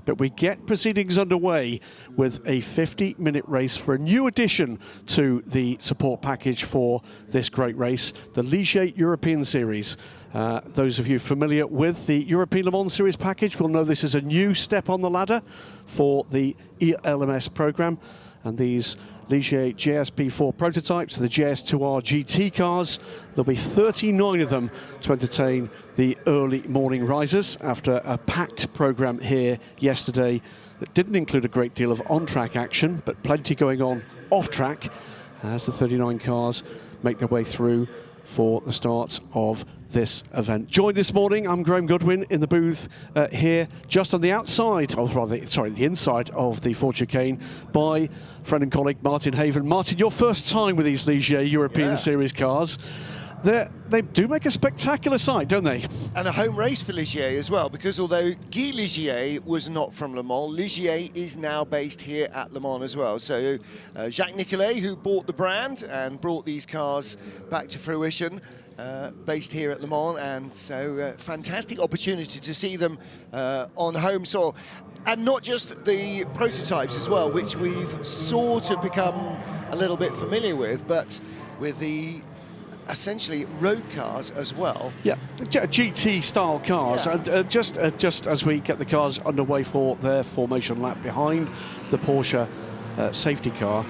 but we get proceedings underway with a 50-minute race for a new addition to the support package for this great race, the Ligier European Series. Those of you familiar with the European Le Mans Series package will know this is a new step on the ladder for the ELMS program, and these Ligier JSP4 prototypes, the JS2R GT cars. There'll be 39 of them to entertain the early morning risers after a packed program here yesterday that didn't include a great deal of on-track action, but plenty going on off-track as the 39 cars make their way through for the start of this event. Joined this morning, I'm Graham Goodwin in the booth here, just on the outside, or rather, sorry, the inside of the Ford Chicane, by friend and colleague Martin Haven. Martin, your first time with these Ligier European Series cars. They do make a spectacular sight, don't they? And a home race for Ligier as well, because although Guy Ligier was not from Le Mans, Ligier is now based here at Le Mans as well. So Jacques Nicolet, who bought the brand and brought these cars back to fruition, based here at Le Mans, and so fantastic opportunity to see them on home soil. And not just the prototypes as well, which we've sort of become a little bit familiar with, but with the essentially road cars as well. Yeah, GT style cars, and just as we get the cars underway for their formation lap behind the Porsche safety car,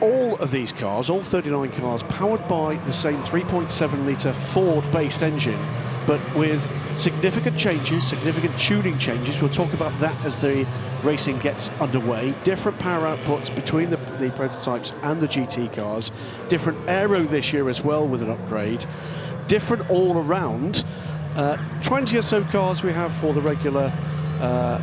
all of these cars, all 39 cars, powered by the same 3.7 litre Ford-based engine, but with significant changes, significant tuning changes. We'll talk about that as the racing gets underway. Different power outputs between the prototypes and the GT cars. Different aero this year as well with an upgrade. Different all around. 20 or so cars we have for the regular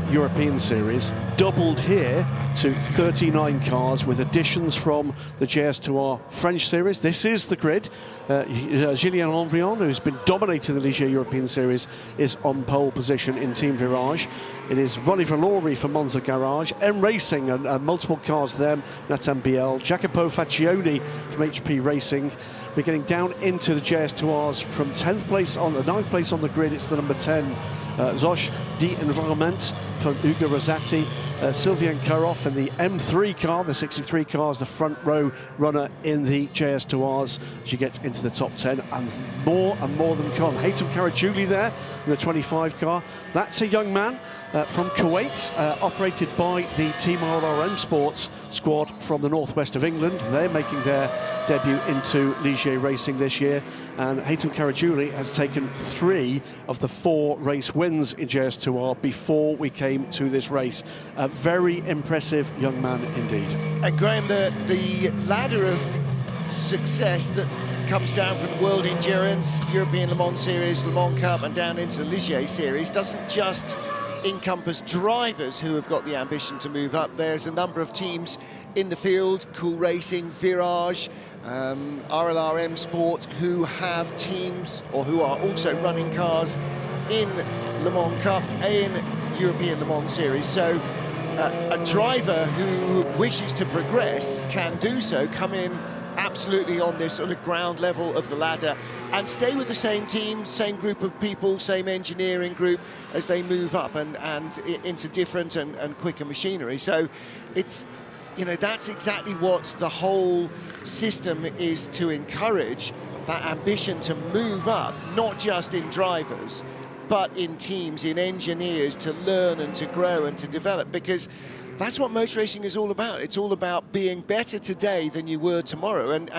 European Series, doubled here to 39 cars with additions from the JS2R French Series. This is the grid. Julien Landrian, who's been dominating the Ligier European Series, is on pole position in Team Virage. It is Ronnie Valori for Monza Garage, M Racing and multiple cars there, Nathan Biel, Jacopo Faccioni from HP Racing. We're getting down into the JS2Rs from 10th place on the 9th place on the grid. It's the number 10, Zosh D Environment from Ugo Rosati, Sylvain Karoff in the M3 car, the 63 cars, the front row runner in the JS2Rs as you get into the top 10, and more of them come. Haytham Karajouli there in the 25 car. That's a young man from Kuwait, operated by the Team RRM Sports squad from the northwest of England. They're making their debut into Ligier racing this year, and Haytham Karajouli has taken 3 of the 4 race wins in JS2R before we came to this race. A very impressive young man indeed. And Graham, the ladder of success that comes down from World Endurance, European Le Mans Series, Le Mans Cup, and down into the Ligier Series doesn't just encompass drivers who have got the ambition to move up. There's a number of teams in the field, Cool Racing, Virage, RLRM Sport, who have teams or who are also running cars in Le Mans Cup and in European Le Mans Series. So a driver who wishes to progress can do so, come in absolutely on this sort of ground level of the ladder and stay with the same team, same group of people, same engineering group as they move up and into different and quicker machinery. So it's, you know, that's exactly what the whole system is to encourage, that ambition to move up, not just in drivers, but in teams, in engineers, to learn and to grow and to develop, because that's what motor racing is all about. It's all about being better today than you were tomorrow, and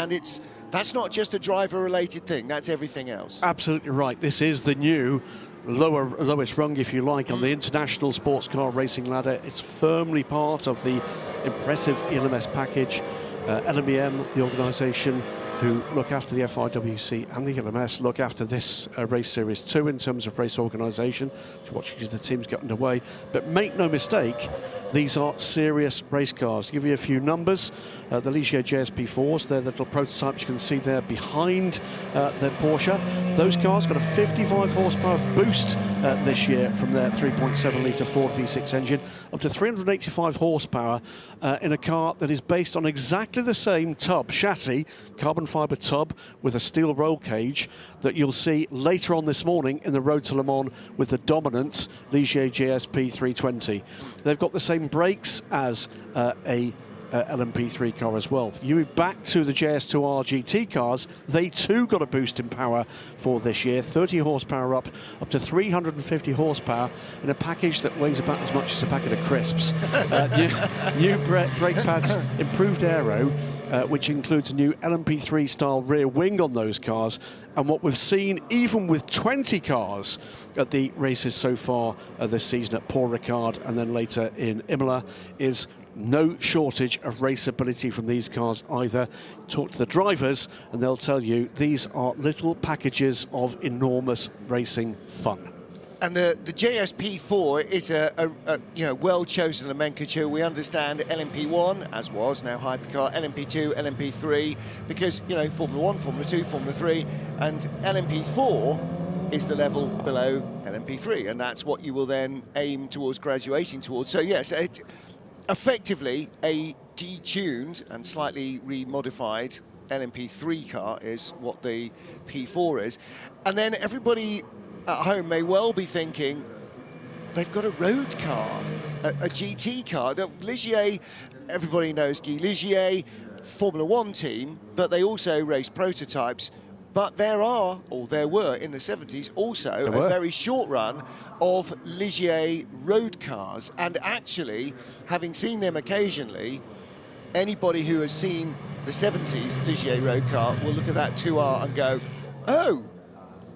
that's not just a driver-related thing, that's everything else. Absolutely right. This is the new lowest rung, if you like, on the international sports car racing ladder. It's firmly part of the impressive ELMS package. LMEM, the organisation who look after the FIWC and the ELMS, look after this race series too in terms of race organisation, to watch the teams get underway. But make no mistake, these are serious race cars. To give you a few numbers, the Ligier JSP4s, they're the little prototypes you can see there behind their Porsche. Those cars got a 55 horsepower boost this year from their 3.7 litre Ford V6 engine, up to 385 horsepower in a car that is based on exactly the same tub chassis, carbon fibre tub with a steel roll cage that you'll see later on this morning in the Road to Le Mans with the dominant Ligier GSP 320. They've got the same brakes as a LMP3 car as well. You move back to the JS2R GT cars, they too got a boost in power for this year, 30 horsepower up to 350 horsepower in a package that weighs about as much as a packet of crisps. New brake pads, improved aero, which includes a new LMP3 style rear wing on those cars. And what we've seen, even with 20 cars at the races so far this season at Paul Ricard and then later in Imola, is no shortage of raceability from these cars either. Talk to the drivers and they'll tell you these are little packages of enormous racing fun. And the JSP4 is a well-chosen nomenclature. We understand LMP1, as was, now Hypercar, LMP2, LMP3, because, Formula 1, Formula 2, Formula 3, and LMP4 is the level below LMP3, and that's what you will then aim towards graduating towards. So, yes, effectively a detuned and slightly remodified LMP3 car is what the P4 is. And then everybody at home may well be thinking, they've got a road car, a GT car. Ligier, everybody knows Guy Ligier, Formula 1 team, but they also race prototypes. But there were in the 70s also a very short run of Ligier road cars. And actually, having seen them occasionally, anybody who has seen the 70s Ligier road car will look at that 2R and go, oh,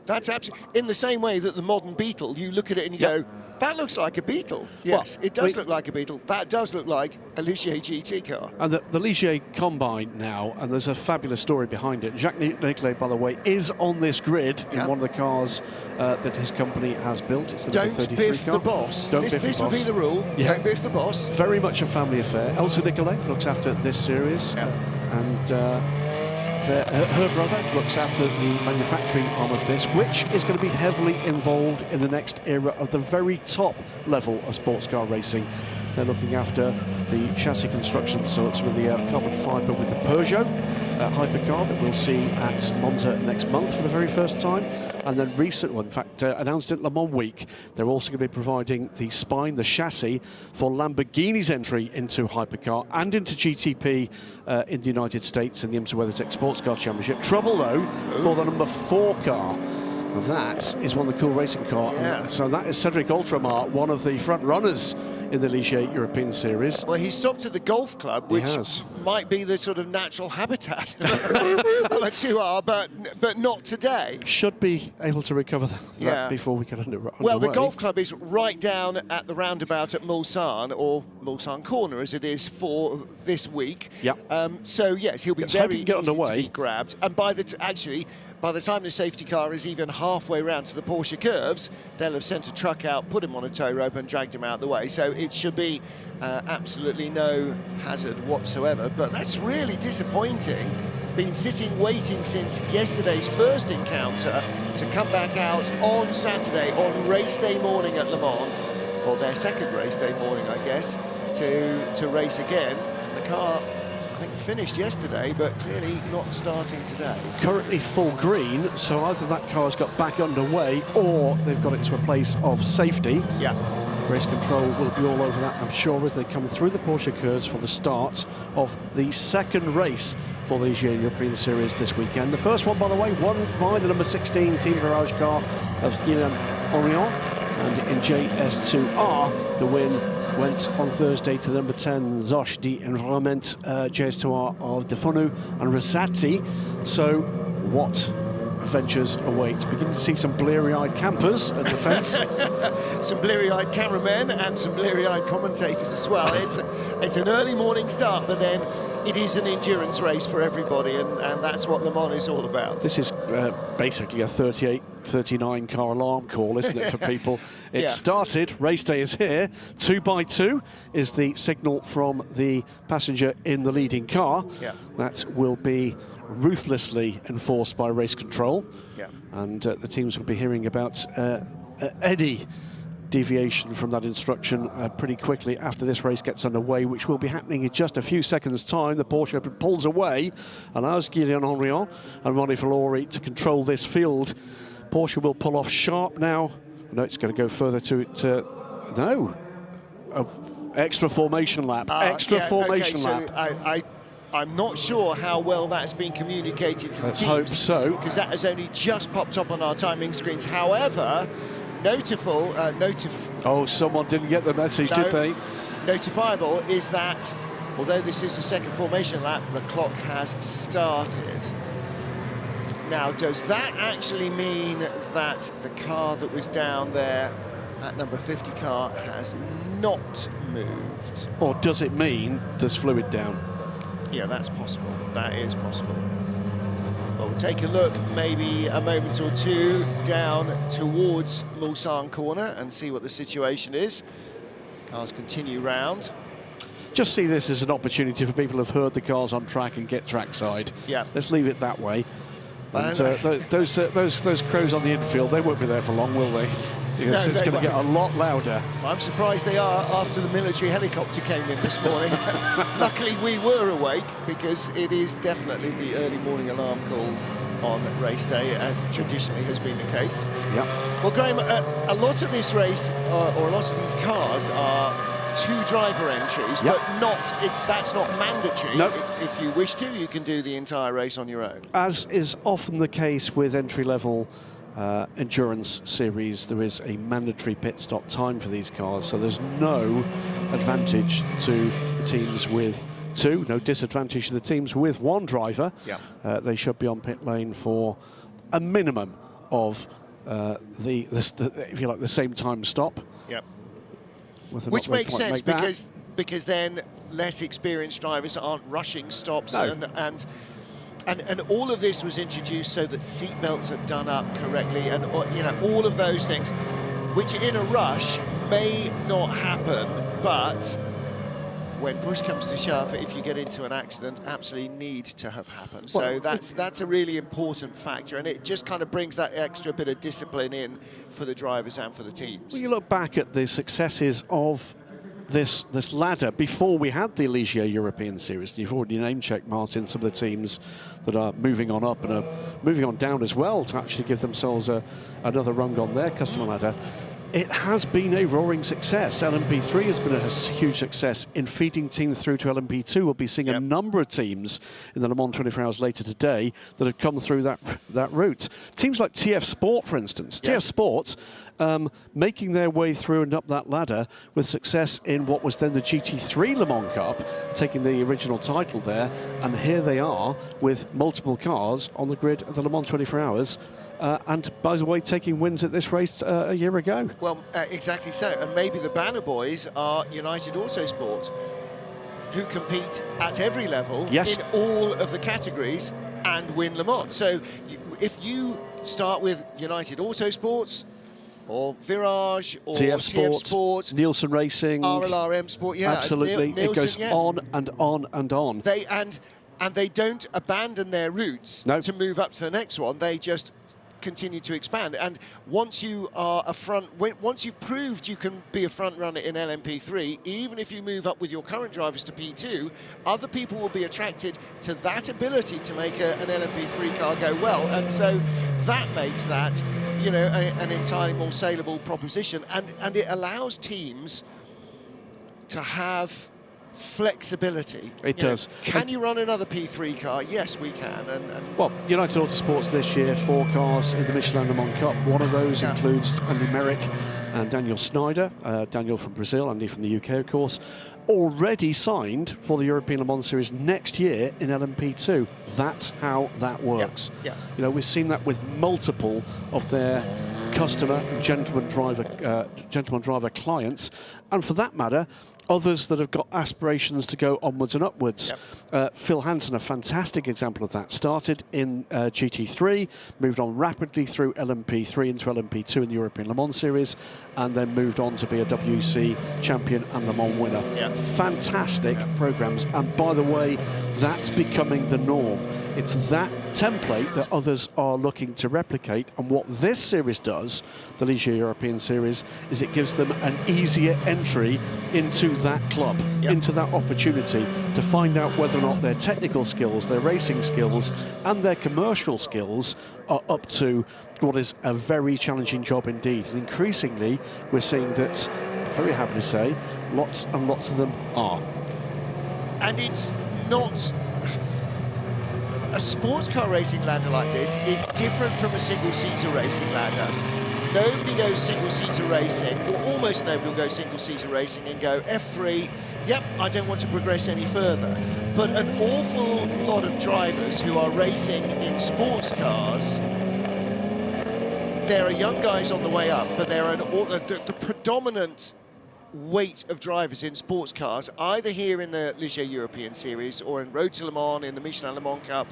that's absolutely, in the same way that the modern Beetle, you look at it and you go, that looks like a Beetle. Yes, it does look like a Beetle. That does look like a Ligier GT car. And the Ligier Combine now, and there's a fabulous story behind it. Jacques Nicolet, by the way, is on this grid in one of the cars that his company has built. It's the Don't 33 biff car. the boss. This will be the rule. Yeah. Don't biff the boss. Very much a family affair. Elsa Nicolet looks after this series, and her brother looks after the manufacturing arm of this, which is going to be heavily involved in the next era of the very top level of sports car racing. They're looking after the chassis construction, so it's with the carbon fibre with the Peugeot hypercar that we'll see at Monza next month for the very first time. And then in fact, announced at Le Mans Week, they're also going to be providing the spine, the chassis, for Lamborghini's entry into hypercar and into GTP in the United States in the IMSA WeatherTech Sports Car Championship. Trouble, though, for the number 4 car. That is one of the cool racing cars. Yeah. So that is Cedric Ultramar, one of the front runners in the Ligier European Series. Well, he stopped at the golf club, which might be the sort of natural habitat of a 2R, but not today. Should be able to recover that before we get underway. Well, the golf club is right down at the roundabout at Mulsanne, or Mulsanne Corner as it is for this week. So yes, he'll be very easy to be grabbed. And by the time the safety car is even halfway round to the Porsche curves, they'll have sent a truck out, put him on a tow rope and dragged him out the way. So it should be absolutely no hazard whatsoever. But that's really disappointing. Been sitting waiting since yesterday's first encounter to come back out on Saturday, on race day morning at Le Mans, or their second race day morning, I guess, to race again. The car, I think, finished yesterday, but clearly not starting today. Currently full green, so either that car's got back underway or they've got it to a place of safety. Race control will be all over that, I'm sure, as they come through the Porsche curves for the start of the second race for the Ligier European Series this weekend. The first one, by the way, won by the number 16 Team Virage car of Guillaume Orion, and in JS2R, the win went on Thursday to the number 10 Zosch d'Environnement JS2R of Defonu and Rosati. So what adventures await? Beginning to see some bleary-eyed campers at the fence. Some bleary-eyed cameramen and some bleary-eyed commentators as well. It's an early morning start, but then it is an endurance race for everybody, and that's what Le Mans is all about. This is basically a 38, 39 car alarm call, isn't it, for people? It started, race day is here. 2x2 is the signal from the passenger in the leading car. That will be ruthlessly enforced by race control. And the teams will be hearing about any deviation from that instruction pretty quickly after this race gets underway, which will be happening in just a few seconds' time. The Porsche pulls away, allows Guillaume Henrion and Ronnie Valori to control this field. Porsche will pull off sharp now. No, it's going to go further to no. Extra formation lap. Formation lap. So I'm not sure how well that's been communicated to the teams. Let's hope so. Because that has only just popped up on our timing screens. However, oh, someone didn't get the message, did they? Notifiable is that, although this is the second formation lap, the clock has started. Now, does that actually mean that the car that was down there, that number 50 car, has not moved? Or does it mean there's fluid down? Yeah, that's possible. That is possible. Well, we'll take a look, maybe a moment or two down towards Mulsanne corner and see what the situation is. Cars continue round. Just see this as an opportunity for people who've heard the cars on track and get trackside. Yeah. Let's leave it that way. And those crows on the infield, they won't be there for long, will they? Because it's going to get a lot louder. I'm surprised they are after the military helicopter came in this morning. Luckily, we were awake because it is definitely the early morning alarm call on race day, as traditionally has been the case. Yeah. Well, Graham, a lot of this race, or a lot of these cars, are two driver entries, yep. but that's not mandatory. Nope. If you wish to, you can do the entire race on your own. As is often the case with entry-level endurance series, there is a mandatory pit stop time for these cars, so there's no advantage to the teams with two, no disadvantage to the teams with one driver. Yeah. They should be on pit lane for a minimum of if you like, the same time stop. Yep. Which makes sense because then less experienced drivers aren't rushing stops. No. And all of this was introduced so that seat belts are done up correctly, and all of those things, which in a rush may not happen, but when push comes to shove, if you get into an accident, absolutely need to have happened. So that's a really important factor, and it just kind of brings that extra bit of discipline in for the drivers and for the teams. Well, you look back at the successes of this ladder before we had the Ligier European Series, and you've already name-checked, Martin, some of the teams that are moving on up and are moving on down as well to actually give themselves another rung on their customer ladder. It has been a roaring success. LMP3 has been a huge success in feeding teams through to LMP2. We'll be seeing a number of teams in the Le Mans 24 Hours later today that have come through that route. Teams like TF Sport, for instance. Yes. TF Sport making their way through and up that ladder with success in what was then the GT3 Le Mans Cup, taking the original title there. And here they are with multiple cars on the grid of the Le Mans 24 Hours. And, by the way, taking wins at this race a year ago. Well, exactly so. And maybe the banner boys are United Autosport, who compete at every level in all of the categories and win Le Mans. So if you start with United Autosports, or Virage, or TF Sport, Nielsen Racing, RLRM Sport, absolutely. Nielsen, it goes on and on and on. And they don't abandon their routes to move up to the next one. They just continue to expand, and once you are once you've proved you can be a front runner in LMP3, even if you move up with your current drivers to P2, other people will be attracted to that ability to make an LMP3 car go well, and so that makes that an entirely more saleable proposition, and it allows teams to have flexibility. It does. Can you run another P3 car? Yes, we can. Well, United Autosports this year, 4 cars in the Michelin Le Mans Cup. One of those includes Andy Merrick and Daniel Snyder. Daniel from Brazil, Andy from the UK, of course. Already signed for the European Le Mans Series next year in LMP2. That's how that works. Yeah. We've seen that with multiple of their customer and gentleman driver clients, and for that matter, others that have got aspirations to go onwards and upwards. Phil Hansen, a fantastic example of that. Started in GT3, moved on rapidly through LMP3 into LMP2 in the European Le Mans Series, and then moved on to be a WC champion and Le Mans winner. Fantastic programs, and by the way, that's becoming the norm. It's that template that others are looking to replicate, and what this series does, the Ligier European Series, is it gives them an easier entry into that club, into that opportunity to find out whether or not their technical skills, their racing skills and their commercial skills are up to what is a very challenging job indeed. And increasingly we're seeing that, very happy to say, lots and lots of them are. And it's not... A sports car racing ladder like this is different from a single-seater racing ladder. Nobody goes single-seater racing, or almost nobody will go single-seater racing and go F3, yep, I don't want to progress any further. But an awful lot of drivers who are racing in sports cars, there are young guys on the way up, but there are the predominant weight of drivers in sports cars, either here in the Ligier European Series or in Road to Le Mans, in the Michelin Le Mans Cup,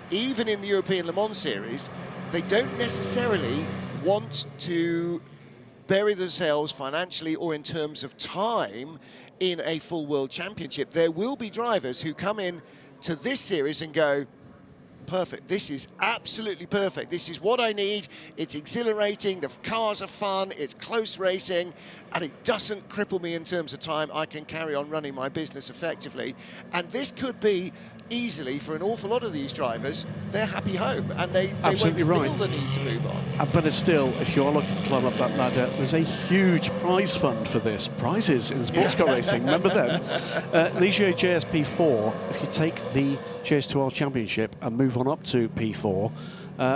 even in the European Le Mans Series, they don't necessarily want to bury themselves financially or in terms of time in a full World Championship. There will be drivers who come in to this series and go, perfect, this is absolutely perfect, this is what I need, it's exhilarating, the cars are fun, it's close racing, and it doesn't cripple me in terms of time, I can carry on running my business effectively. And this could be easily, for an awful lot of these drivers, their happy home, and they won't feel the need to move on. But it's still, if you're looking to climb up that ladder, there's a huge prize fund for this. Prizes in sports car racing, remember them? Ligier JSP 4, if you take the JS2R Championship and move on up to P4,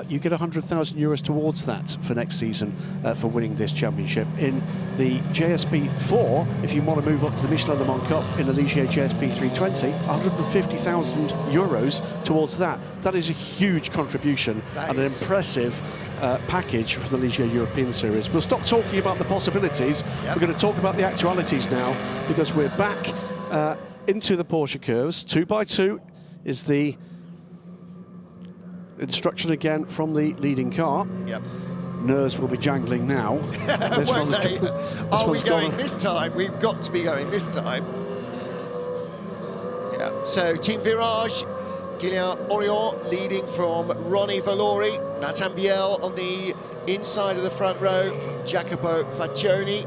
you get €100,000 towards that for next season for winning this championship. In the JSP 4, if you want to move up to the Michelin Le Mans Cup in the Ligier JSP 320, €150,000 towards that. That is a huge contribution and an impressive package for the Ligier European Series. We'll stop talking about the possibilities. We're going to talk about the actualities now, because we're back into the Porsche curves. 2x2 is the instruction again from the leading car. Nerves will be jangling now. Won't they? Are we going this time? We've got to be going this time. So Team Virage, Guillaume Orion leading from Ronnie Valori, Nathan Biel on the inside of the front row, Jacopo Faccioni,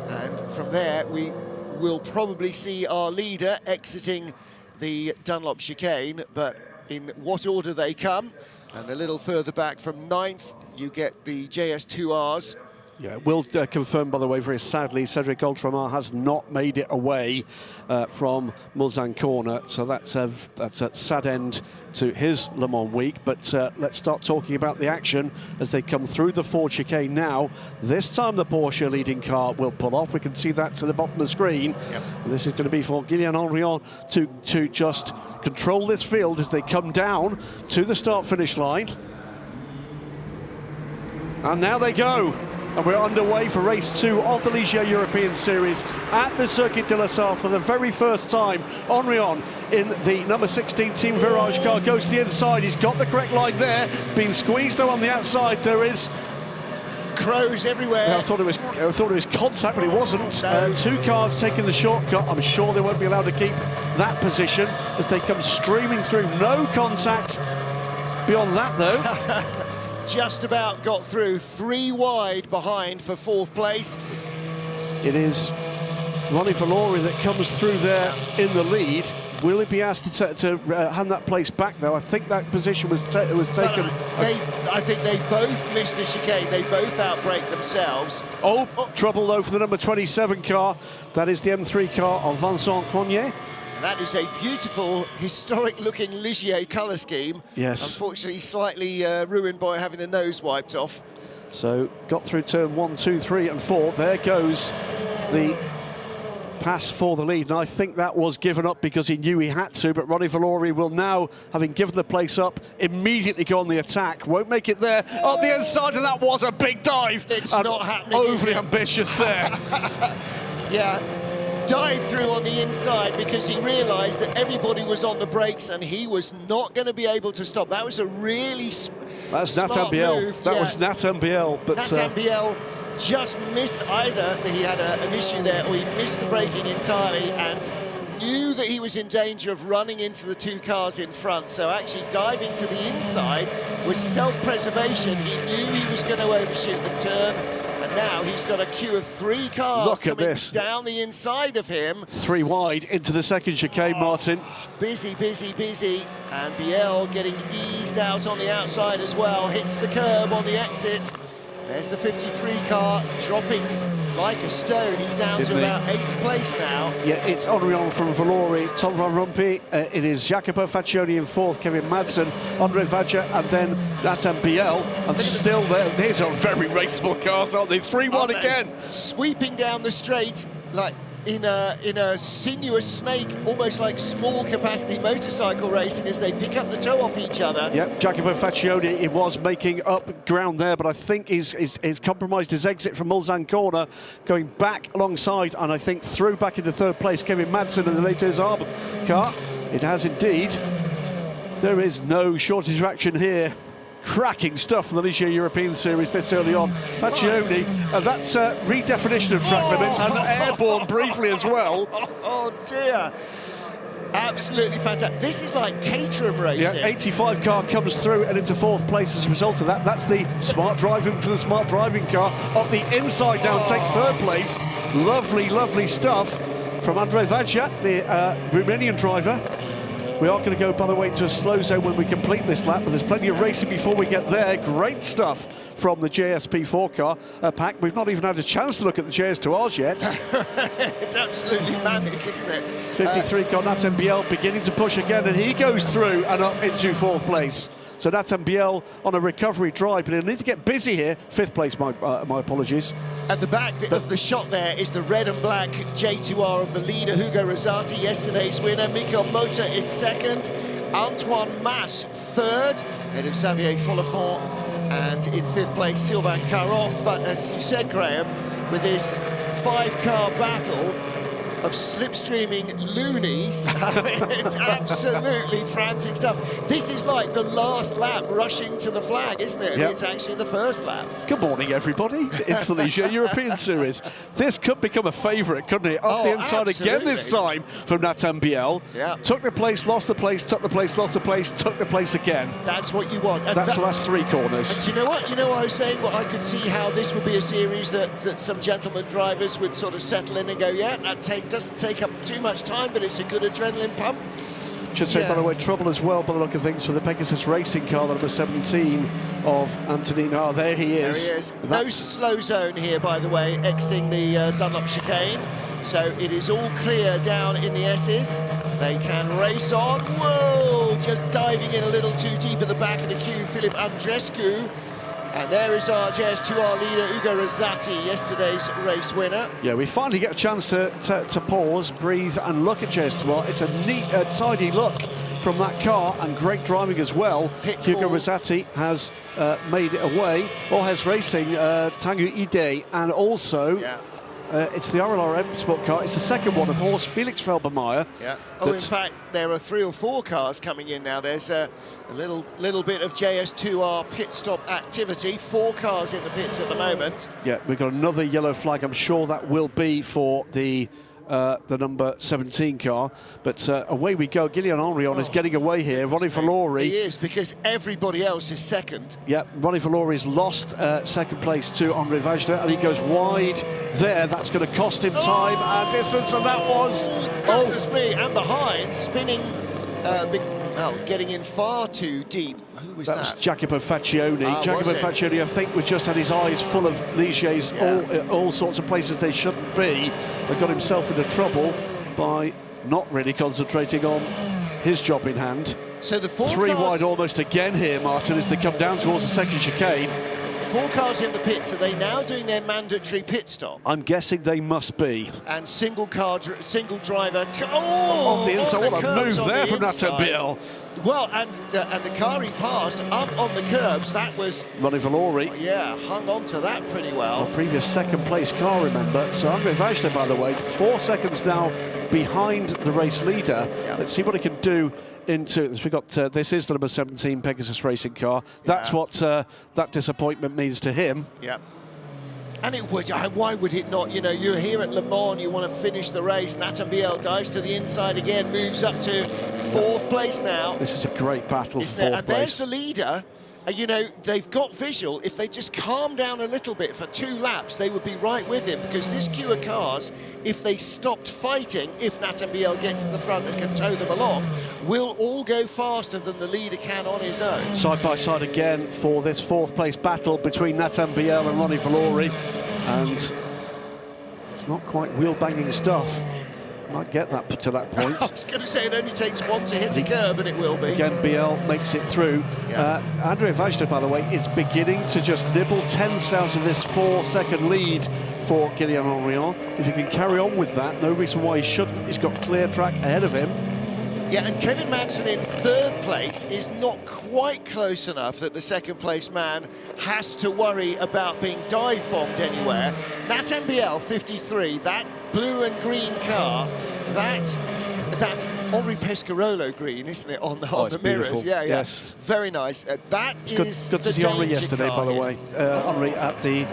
and from there we will probably see our leader exiting the Dunlop chicane, but in what order they come. And a little further back from 9th, you get the JS2Rs. Yeah, we'll confirm, by the way, very sadly, Cedric Ultramar has not made it away from Mulsanne Corner, so that's a sad end to his Le Mans week. But let's start talking about the action as they come through the Ford chicane now. This time the Porsche leading car will pull off. We can see that to the bottom of the screen. And this is going to be for Guillaume Orion to just control this field as they come down to the start-finish line. And now they go. And we're underway for race 2 of the Ligier European Series at the Circuit de la Sarthe for the very first time. Henrion in the number 16 Team Virage car goes to the inside. He's got the correct line there. Being squeezed though on the outside. There is crows everywhere. I thought it was contact, but it wasn't. Two cars taking the shortcut. I'm sure they won't be allowed to keep that position as they come streaming through. No contact beyond that though. Just about got through, 3 wide behind for 4th place. It is Ronnie Valori that comes through there in the lead. Will it be asked to hand that place back, though? I think that position was taken. I think they both missed the chicane. They both outbraked themselves. Oh, trouble, though, for the number 27 car. That is the M3 car of Vincent Cognier. That is a beautiful, historic-looking Ligier colour scheme. Yes. Unfortunately, slightly ruined by having the nose wiped off. So, got through turn 1, 2, 3 and 4. There goes the pass for the lead. And I think that was given up because he knew he had to. But Ronnie Valori will now, having given the place up, immediately go on the attack. Won't make it there. On the inside, and that was a big dive. It's not happening, overly ambitious there. Yeah. Dived through on the inside because he realised that everybody was on the brakes and he was not going to be able to stop. That was a really That's smart Nathan Biel. move. That was Nathan Biel. But Nathan Biel just missed either he had an issue there or he missed the braking entirely, and knew that he was in danger of running into the 2 cars in front, so actually diving to the inside was self-preservation. He knew he was going to overshoot the turn, and now he's got a queue of 3 cars coming down the inside of him. 3 wide into the second chicane, Martin. Busy, busy, busy, and Biel getting eased out on the outside as well, hits the curb on the exit. There's the 53 car dropping like a stone. He's down to about 8th place now. Yeah, it's Henrion from Valori, Tom van Rompuy. It is Jacopo Faccioni in 4th, Kevin Madsen, Andre Vajja, and then Nathan Biel. And still there. These are very raceable cars, aren't they? 3-1 again. Sweeping down the straight like in a sinuous snake, almost like small capacity motorcycle racing as they pick up the toe off each other. Yep, Jacopo Faccioni, he was making up ground there, but I think he's compromised his exit from Mulsanne corner, going back alongside, and I think through back into 3rd place, Kevin Madsen in the latest Arb car. It has indeed. There is no shortage of action here. Cracking stuff from the Ligier European Series this early on. Faccioni, and that's redefinition of track limits and airborne briefly as well. Oh dear. Absolutely fantastic. This is like Caterham racing. Yeah, 85 car comes through and into 4th place as a result of that. That's the smart driving for the smart driving car. Up the inside now takes 3rd place. Lovely, lovely stuff from Andre Vajja, the Romanian driver. We are going to go, by the way, to a slow zone when we complete this lap, but there's plenty of racing before we get there. Great stuff from the JSP4 car pack. We've not even had a chance to look at the JS2Rs yet. It's absolutely manic, isn't it? 53 car Nathan Biel beginning to push again, and he goes through and up into 4th place. So Nathan Biel on a recovery drive, but he'll need to get busy here. 5th place, my apologies. At the back of the shot there is the red and black J2R of the leader, Hugo Rosati, yesterday's winner. Mikel Mota is 2nd. Antoine Mas 3rd, ahead of Xavier Follafont. And in 5th place, Sylvain Caroff. But as you said, Graham, with this 5-car battle of slipstreaming loonies, it's absolutely frantic stuff. This is like the last lap rushing to the flag, isn't it? Yep. It's actually the first lap. Good morning, everybody. It's the Ligier European Series. This could become a favourite, couldn't it? Up the inside again this time from Nathan Biel. Yeah. Took the place, lost the place, took the place, lost the place, took the place again. That's what you want. And that's the last 3 corners. And do you know what? You know what I was saying? Well, I could see how this would be a series that some gentleman drivers would sort of settle in and go, yeah, that doesn't take up too much time, but it's a good adrenaline pump. Should say, by the way, trouble as well, by the look of things, for the Pegasus racing car, the number 17 of Antonino. There he is. There he is. No slow zone here, by the way, exiting the Dunlop chicane. So it is all clear down in the S's. They can race on. Whoa! Just diving in a little too deep at the back of the queue, Philip Andrescu. And there is our JS2R leader, Hugo Rosati, yesterday's race winner. Yeah, we finally get a chance to pause, breathe, and look at JS2R. It's a neat, tidy look from that car, and great driving as well. Hugo Rosati has made it away. All Heads Racing, Tanguy Ide, and also... Yeah. It's the RLR M Sport car. It's the second one of Horst Felix Felbermeyer. Yeah. Oh, in fact, there are 3 or 4 cars coming in now. There's a little bit of JS2R pit stop activity. 4 cars in the pits at the moment. Yeah, we've got another yellow flag. I'm sure that will be for the number 17 car, but away we go. Guillaume Henrion is getting away here. Ronnie Valori. He is, because everybody else is second. Yeah, Ronnie Valori's lost 2nd place to Andre Vajda, and he goes wide there. That's going to cost him time and distance, and that was... Goodness me, and behind, spinning, getting in far too deep. Who was that? That's Jacopo Faccioni. Jacopo Faccioni, I think, was just had his eyes full of Ligier's, all sorts of places they shouldn't be, and got himself into trouble by not really concentrating on his job in hand. So the 4 3 cars... wide almost again here, Martin, as they come down towards the 2nd chicane. 4 cars in the pits. Are they now doing their mandatory pit stop? I'm guessing they must be. And single driver. On the inside, what a move there from Nathan Biel. Well, and the car he passed up on the curbs, that was... Ronnie Valori. Oh, yeah, hung on to that pretty well. A previous 2nd place car, remember. So Andre Vajda, by the way, 4 seconds now behind the race leader. Yep. Let's see what he can do into... We got this is the number 17 Pegasus racing car. That's what that disappointment means to him. Yep. And it would. Why would it not? You know, you're here at Le Mans, you want to finish the race. Nathan Biel dives to the inside again, moves up to 4th place now. This is a great battle for 4th place. And there's the leader. You know, they've got visual. If they just calm down a little bit for 2 laps, they would be right with him, because this queue of cars, if they stopped fighting, if Nathan Biel gets to the front and can tow them along, will all go faster than the leader can on his own. Side by side again for this 4th place battle between Nathan Biel and Ronnie Valori, and it's not quite wheel-banging stuff. Might get that to that point. I was going to say it only takes 1 to hit a curb, and it will be. Again, Biel makes it through. Yeah. Andre Vajda, by the way, is beginning to just nibble tenths out of this 4-second lead for Guillaume Henrion. If he can carry on with that, no reason why he shouldn't. He's got clear track ahead of him. Yeah, and Kevin Madsen in 3rd place is not quite close enough that the 2nd place man has to worry about being dive bombed anywhere. Nathan Biel, 53, that blue and green car, that's Henri Pescarolo green, isn't it, on the mirrors? Yeah, yes. Very nice. That is good to see Henri yesterday, by the way. Henri at the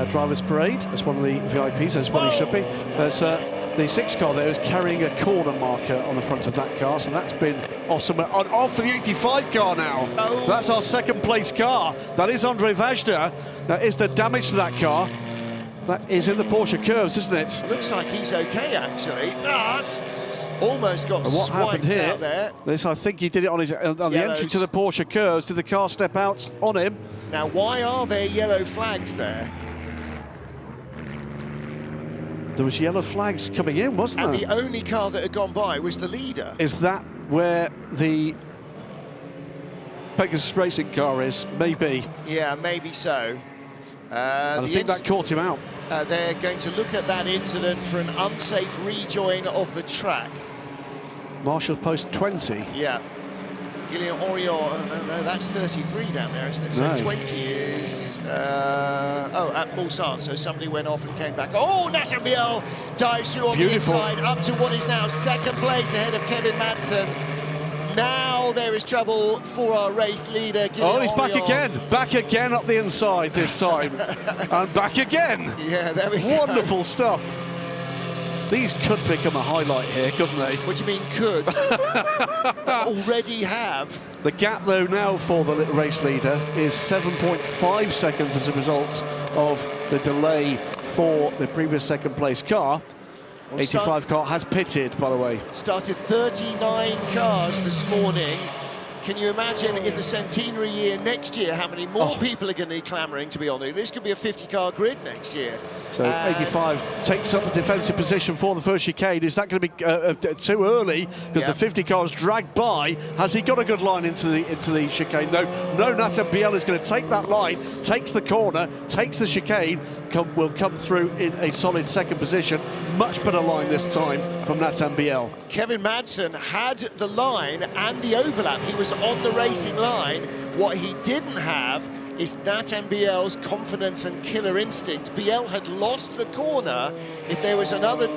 Drivers' Parade as one of the VIPs, as one he should be. There's the 6 car there is carrying a corner marker on the front of that car, so that's been awesome. On for the 85 car now. Oh. That's our 2nd place car. That is Andre Vajda. That is the damage to that car. That is in the Porsche curves, isn't it? Looks like he's okay, actually, but almost got what happened swiped here? out there. This, I think he did it on his on the entry to the Porsche curves. Did the car step out on him? Now, why are there yellow flags there? There was yellow flags coming in, wasn't there? And the only car that had gone by was the leader. Is that where the Pegasus racing car is? Maybe. Yeah, maybe so. And I think that caught him out. They're going to look at that incident for an unsafe rejoin of the track. Marshall post 20. Yeah. Guillaume Henrion, no, that's 33 down there, isn't it? So No. 20 is, at Mulsanne, so somebody went off and came back. Oh, Nathan Biel dives through on Beautiful. the inside, up to what is now 2nd place ahead of Kevin Madsen. Now there is trouble for our race leader, Guillaume He's back again up the inside this time. And back again. Yeah, there we go. Wonderful stuff. These could become a highlight here, couldn't they? What do you mean could? Already have. The gap, though, now for the race leader is 7.5 seconds as a result of the delay for the previous 2nd place car. 85 car has pitted, by the way. Started 39 cars this morning. Can you imagine in the centenary year next year how many more people are going to be clamouring to be on there? This could be a 50-car grid next year. So 85 takes up a defensive position for the first chicane. Is that going to be too early? Because the 50 cars dragged by. Has he got a good line into the chicane? No, Nathan Biel is going to take that line, takes the corner, takes the chicane, will come through in a solid 2nd position. Much better line this time from Nathan Biel. Kevin Madsen had the line and the overlap. He was on the racing line. What he didn't have is Nathan Biel's confidence and killer instinct. Biel had lost the corner. If there was another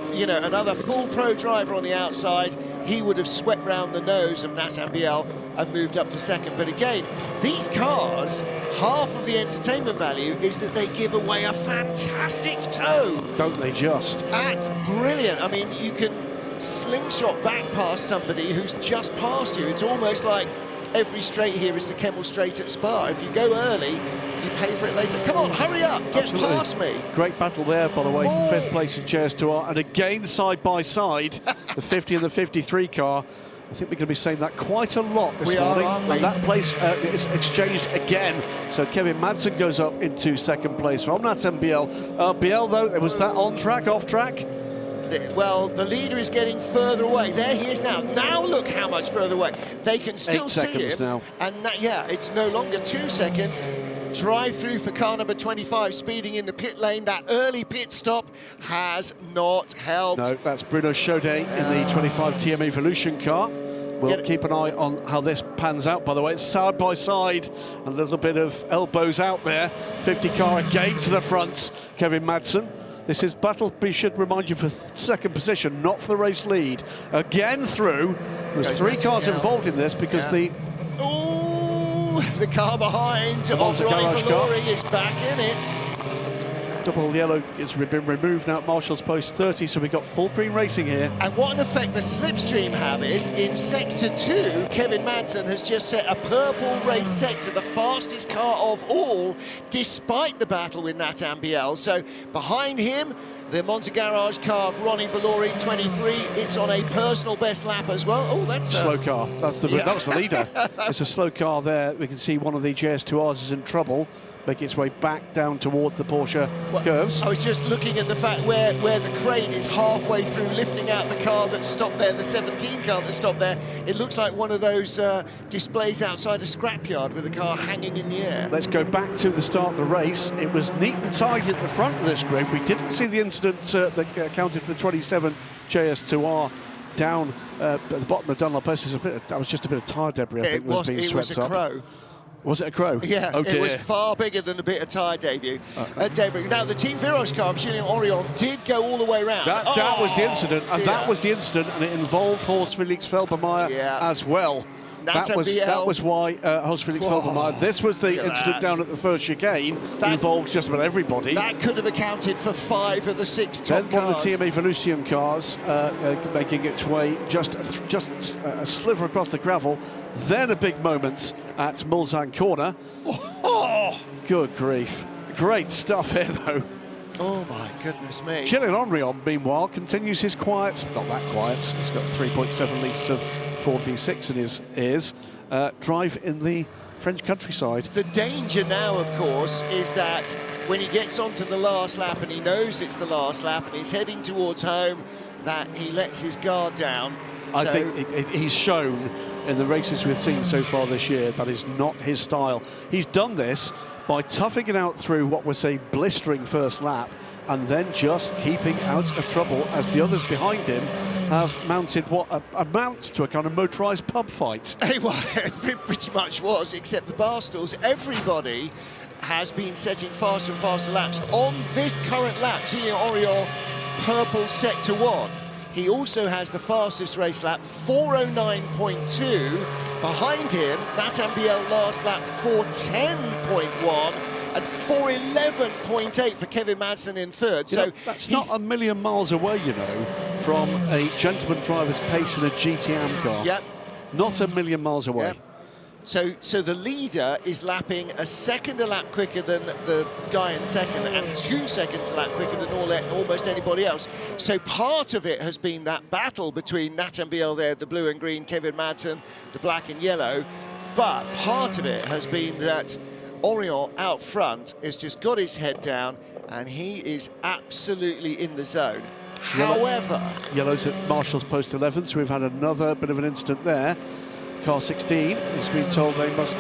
full pro driver on the outside, he would have swept round the nose of Nathan Biel and moved up to 2nd. But again, these cars, half of the entertainment value is that they give away a fantastic tow. Don't they just? That's brilliant. I mean, you can slingshot back past somebody who's just passed you. It's almost like every straight here is the Kemmel Straight at Spa. If you go early, you pay for it later. Come on, hurry up, get Absolutely. past me. Great battle there, by the way, for 5th place in Chairs to Art. And again, side by side, the 50 and the 53 car. I think we're going to be saying that quite a lot this morning. Aren't we? And that place is exchanged again. So Kevin Madsen goes up into 2nd place from Nathan Biel. Biel, though, was that on track, off track? Well, the leader is getting further away. There he is now. Now look how much further away. They can still 8 see seconds him. now. And it's no longer 2 seconds. Drive through for car number 25, speeding in the pit lane. That early pit stop has not helped. No, that's Bruno Chaudet in the 25 TM Evolution car. We'll keep an eye on how this pans out, by the way. It's side by side, a little bit of elbows out there. 50 car again to the front, Kevin Madsen. This is battle, we should remind you, for 2nd position, not for the race lead. Again through. There's 3 cars involved in this because the car behind of Ronnie Valori is back in it. double yellow has been removed now at Marshall's post 30, so we've got full green racing here. And what an effect the slipstream have is, in Sector 2, Kevin Madsen has just set a purple race sector, the fastest car of all, despite the battle with Nathan Biel. So behind him, the Monza Garage car of Ronnie Valori, 23. It's on a personal best lap as well. Oh, that's a slow car. That was the leader. It's a slow car there. We can see one of the JS2Rs is in trouble, making its way back down towards the Porsche curves. I was just looking at the fact where the crane is halfway through lifting out the car that stopped there, the 17 car that stopped there. It looks like one of those displays outside a scrapyard with the car hanging in the air. Let's go back to the start of the race. It was neat and tidy at the front of this grid. We didn't see the incident that accounted for the 27 JS2R down at the bottom of Dunlop. That was just a bit of tyre debris, I think, was being swept up. It was a crow. Was it a crow? Yeah, oh, it was far bigger than a bit of tyre debris. Now, the Team Virage car of Julien Orion did go all the way around. That was the incident, and that was the incident, and it involved Horst Felix Felbermayr as well. That was why Horst Felix Felbermayr. This was the incident down at the first chicane. That involved just about everybody. That could have accounted for 5 of the 6 top cars. Then one of the TMA Venusium cars making its way just a sliver across the gravel. Then a big moment at Mulsanne Corner. Oh, good grief. Great stuff here, though. Oh, my goodness me. Julien Orion, meanwhile, continues his quiet, not that quiet, he's got 3.7 litres of Ford V6 in his ears, drive in the French countryside. The danger now, of course, is that when he gets onto the last lap and he knows it's the last lap and he's heading towards home, that he lets his guard down. I think he's shown in the races we've seen so far this year that is not his style. He's done this by toughing it out through what was a blistering first lap and then just keeping out of trouble as the others behind him have mounted what amounts to a kind of motorised pub fight. Well, it pretty much was, except the Barstools. Everybody has been setting faster and faster laps. On this current lap, Julien Orion, purple sector 1. He also has the fastest race lap, 4:09.2. Behind him, Nathan Biel last lap, 4:10.1. And 4:11.8 for Kevin Madsen in third. So that's not a million miles away, you know, from a gentleman driver's pace in a GTM car. Yep. Not a million miles away. Yep. So the leader is lapping a second a lap quicker than the guy in second and 2 seconds a lap quicker than almost anybody else. So part of it has been that battle between Nathan Biel there, the blue and green, Kevin Madsen, the black and yellow. But part of it has been that Orion out front has just got his head down and he is absolutely in the zone. However... Yellow's at Marshall's post 11, so we've had another bit of an incident there. Car 16 has been told they must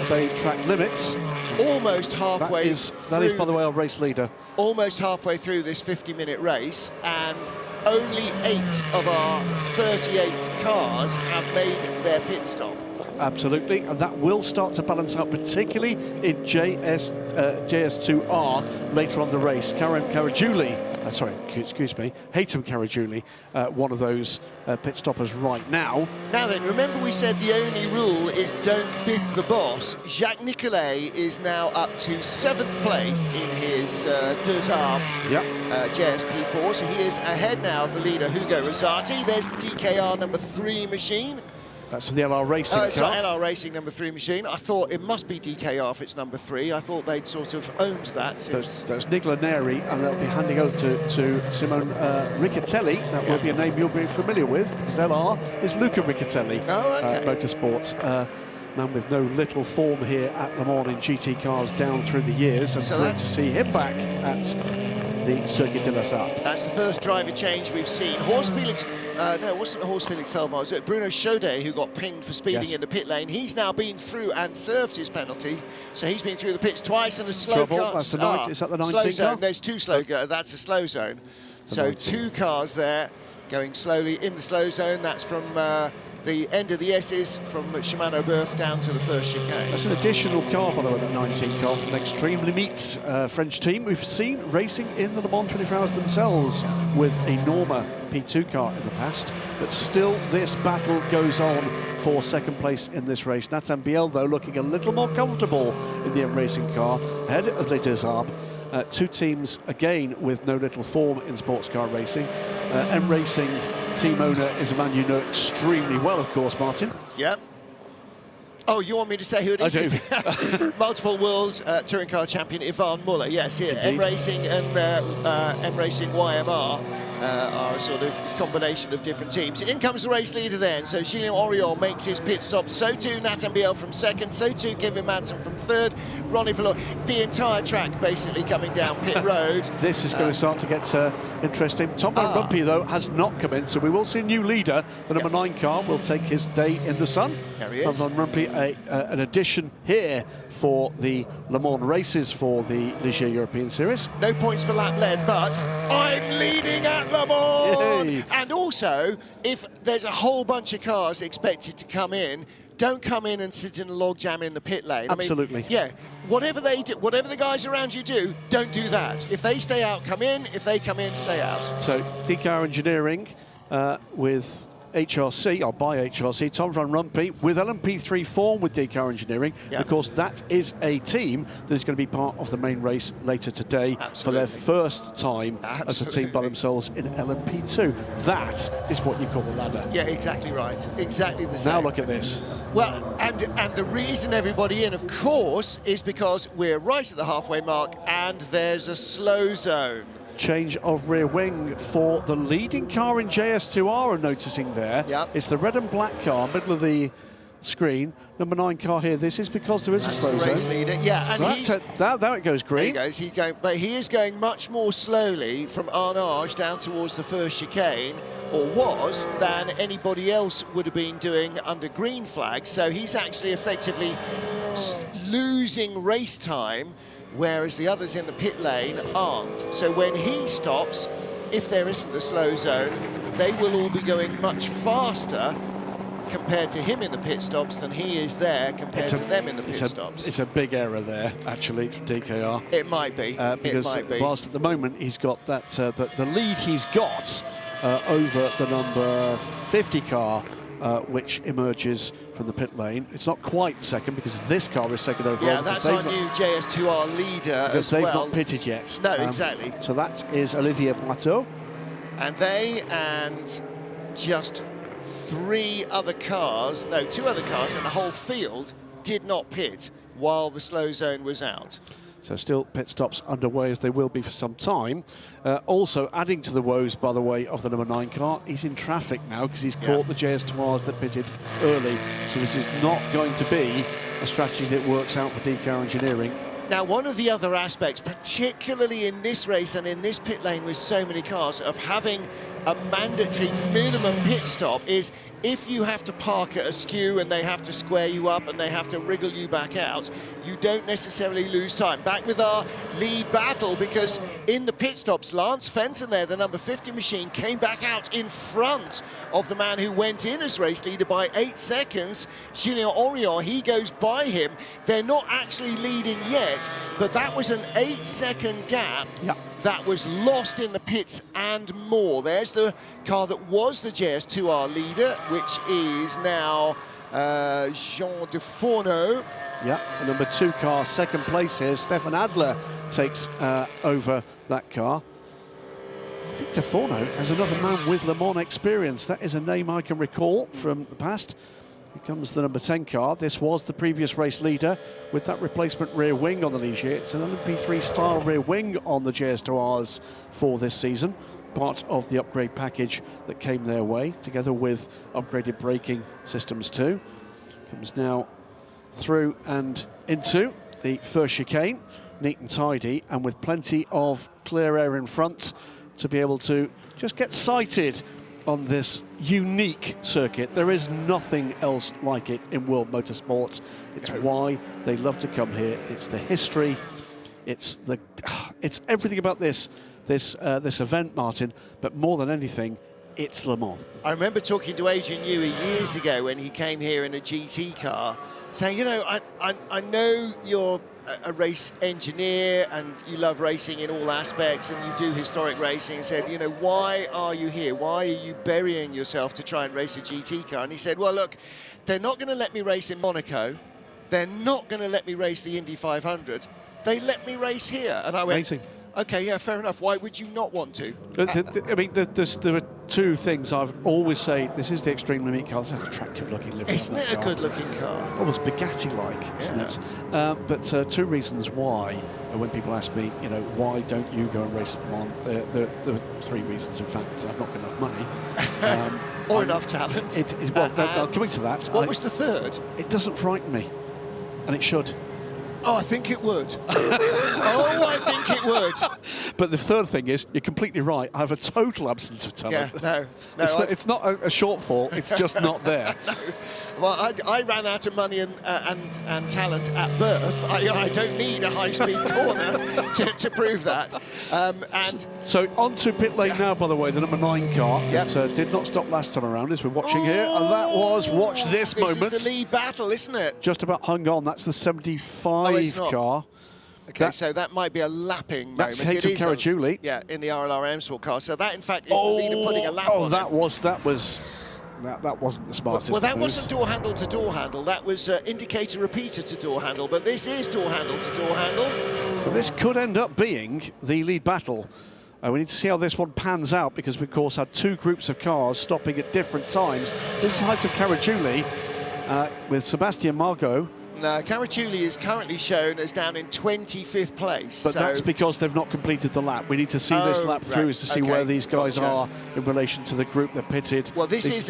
obey track limits. Almost halfway that is, by the way, our race leader. Almost halfway through this 50-minute race, and only 8 of our 38 cars have made their pit stop. Absolutely, and that will start to balance out, particularly in JS2R later on the race. Haytham Caragiuli, one of those pit stoppers right now. Now then, remember we said the only rule is don't biff the boss. Jacques Nicolet is now up to 7th place in his Deux Arbres JSP4, so he is ahead now of the leader, Hugo Rosati. There's the DKR number 3 machine. That's the LR Racing car. Sorry, LR Racing number 3 machine. I thought it must be DKR if it's number 3. I thought they'd sort of owned that since... That's Nicola Neri, and they'll be handing over to Simone Riccatelli. That will be a name you'll be familiar with, because LR is Luca Riccatelli. Oh, okay. Motorsports. Man with no little form here at Le Mans in GT cars down through the years. And so great to see him back at the Circuit de la Sarthe. That's the first driver change we've seen. Horst Felix, no, it wasn't Horst Felix Felbermayr, it was Bruno Chaudet who got pinged for speeding in the pit lane. He's now been through and served his penalty, so he's been through the pits twice and a slow car. That's the is that the 19 slow zone. car? There's 2 slow cars. That's a slow zone. So 2 cars there going slowly in the slow zone. That's from the end of the S's from Shimano-Berth down to the first chicane. That's an additional car, by the way, that 19 car from Extreme Limites French team. We've seen racing in the Le Mans 24 Hours themselves with a Norma P2 car in the past, but still this battle goes on for second place in this race. Nathan Biel, though, looking a little more comfortable in the M Racing car, ahead of Les Deux Arbres. Two teams, again, with no little form in sports car racing. M Racing team owner is a man you know extremely well, of course, Martin. Yep. Oh, you want me to say who it is? I do. Multiple world touring car champion Ivan Muller. Yes, here. M Racing and M Racing YMR are a sort of combination of different teams. In comes the race leader then. So Julien Oriol makes his pit stop. So too Nathan Biel from second. So too Kevin Madsen from third. Ronnie Valor. The entire track basically coming down pit road. This is going to start to get interesting. Tom Van Rumpy, though, has not come in, so we will see a new leader. The number 9 car will take his day in the sun. There he is. Tom Van Rumpy, an addition here for the Le Mans races for the Ligier European Series. No points for lap led, but I'm leading at Le Mans. Yay. And also, if there's a whole bunch of cars expected to come in, don't come in and sit in a logjam in the pit lane. Absolutely. I mean, yeah, whatever they do, whatever the guys around you do, don't do that. If they stay out, come in. If they come in, stay out. So, DCAR Engineering with HRC, or by HRC, Tom Van Rumpy with LMP3 form with DCAR Engineering. Yep. Of course, that is a team that is going to be part of the main race later today. Absolutely. For their first time as a team by themselves in LMP2. That is what you call the ladder. Yeah, exactly right. Exactly the same. Now look at this. Well, and the reason everybody in, of course, is because we're right at the halfway mark and there's a slow zone. Change of rear wing for the leading car in JS2R, I'm noticing there. Yep. It's the red and black car, middle of the screen. Number 9 car here. This is because there is That's a slow the race zone. leader. Yeah, and Now it goes green. There he goes. But he is going much more slowly from Arnage down towards the first chicane, or was, than anybody else would have been doing under green flag. So he's actually effectively losing race time, whereas the others in the pit lane aren't. So when he stops, if there isn't a slow zone, they will all be going much faster compared to him in the pit stops than he is there compared to them in the pit stops. It's a big error there, actually, from DKR. It might be. Because it might be. whilst at the moment he's got that the lead he's got over the number 50 car, which emerges from the pit lane. It's not quite second because this car is second overall. Yeah, that's our new JS2R leader as well. They've not pitted yet. No, exactly. So that is Olivier Plateau. And they and just 2 other cars in the whole field did not pit while the slow zone was out. So still pit stops underway, as they will be for some time. Also adding to the woes, by the way, of the number 9 car, he's in traffic now because he's caught the JS2Rs that pitted early. So this is not going to be a strategy that works out for DCAR Engineering. Now, one of the other aspects, particularly in this race and in this pit lane with so many cars, of having a mandatory minimum pit stop is if you have to park at a skew and they have to square you up and they have to wriggle you back out, you don't necessarily lose time. Back with our lead battle, because in the pit stops, Lance Fenton there, the number 50 machine, came back out in front of the man who went in as race leader by 8 seconds. Julien Oriol, he goes by him. They're not actually leading yet, but that was an 8-second gap. Yeah. That was lost in the pits and more. There's the car that was the JS2R leader, which is now Jean de Fourneau. Yeah, the number 2 car, second place here. Stefan Adler takes over that car. I think de Fourneau has another man with Le Mans experience. That is a name I can recall from the past. Here comes the number 10 car. This was the previous race leader with that replacement rear wing on the Ligier. It's an LMP3 style rear wing on the JS2Rs for this season. Part of the upgrade package that came their way, together with upgraded braking systems too. Comes now through and into the first chicane, neat and tidy, and with plenty of clear air in front to be able to just get sighted on this unique circuit. There is nothing else like it in world motorsports. It's why they love to come here. It's the history. It's everything about this event, Martin. But more than anything, it's Le Mans. I remember talking to Adrian Newey years ago when he came here in a GT car, saying, you know, I know you're a race engineer and you love racing in all aspects and you do historic racing, and said, you know, why are you here? Why are you burying yourself to try and race a GT car? And he said, well, look, they're not going to let me race in Monaco. They're not going to let me race the Indy 500. they let me race here. And I went, Amazing. okay, yeah, fair enough. Why would you not want to? I mean, there are two things I've always say. This is the Extreme Limit car. It's an attractive-looking livery. Isn't it a good-looking car? Almost Bugatti-like, isn't it? But two reasons why. When people ask me, you know, why don't you go and race at Le Mans? There are three reasons. In fact, I've not got enough money. Or enough talent. Coming to that. What was the third? It doesn't frighten me, and it should. Oh, I think it would. Oh, I think it would. But the third thing is, you're completely right. I have a total absence of talent. Yeah, no. It's not a shortfall. It's just not there. No. Well, I ran out of money and talent at birth. I don't need a high-speed corner to prove that. So on to pit lane now, by the way, the number 9 car. Yep. That did not stop last time around, as we're watching here. And that was, watch this moment. This is the lead battle, isn't it? Just about hung on. That's the 75 car. Okay, so that might be a lapping moment. That's Hector Caragiuli. Yeah, in the RLR M Sport car. So that, in fact, is the leader putting a lap on that wasn't the smartest. Well, that moves. wasn't door handle to door handle. That was indicator repeater to door handle. But this is door handle to door handle. Well, this could end up being the lead battle. We need to see how this one pans out, because we, of course, had two groups of cars stopping at different times. This is Hector Caragiuli with Sebastian Margot. No, Caragiuli is currently shown as down in 25th place. But that's because they've not completed the lap. We need to see this lap through to see where these guys are in relation to the group that pitted. Well, this is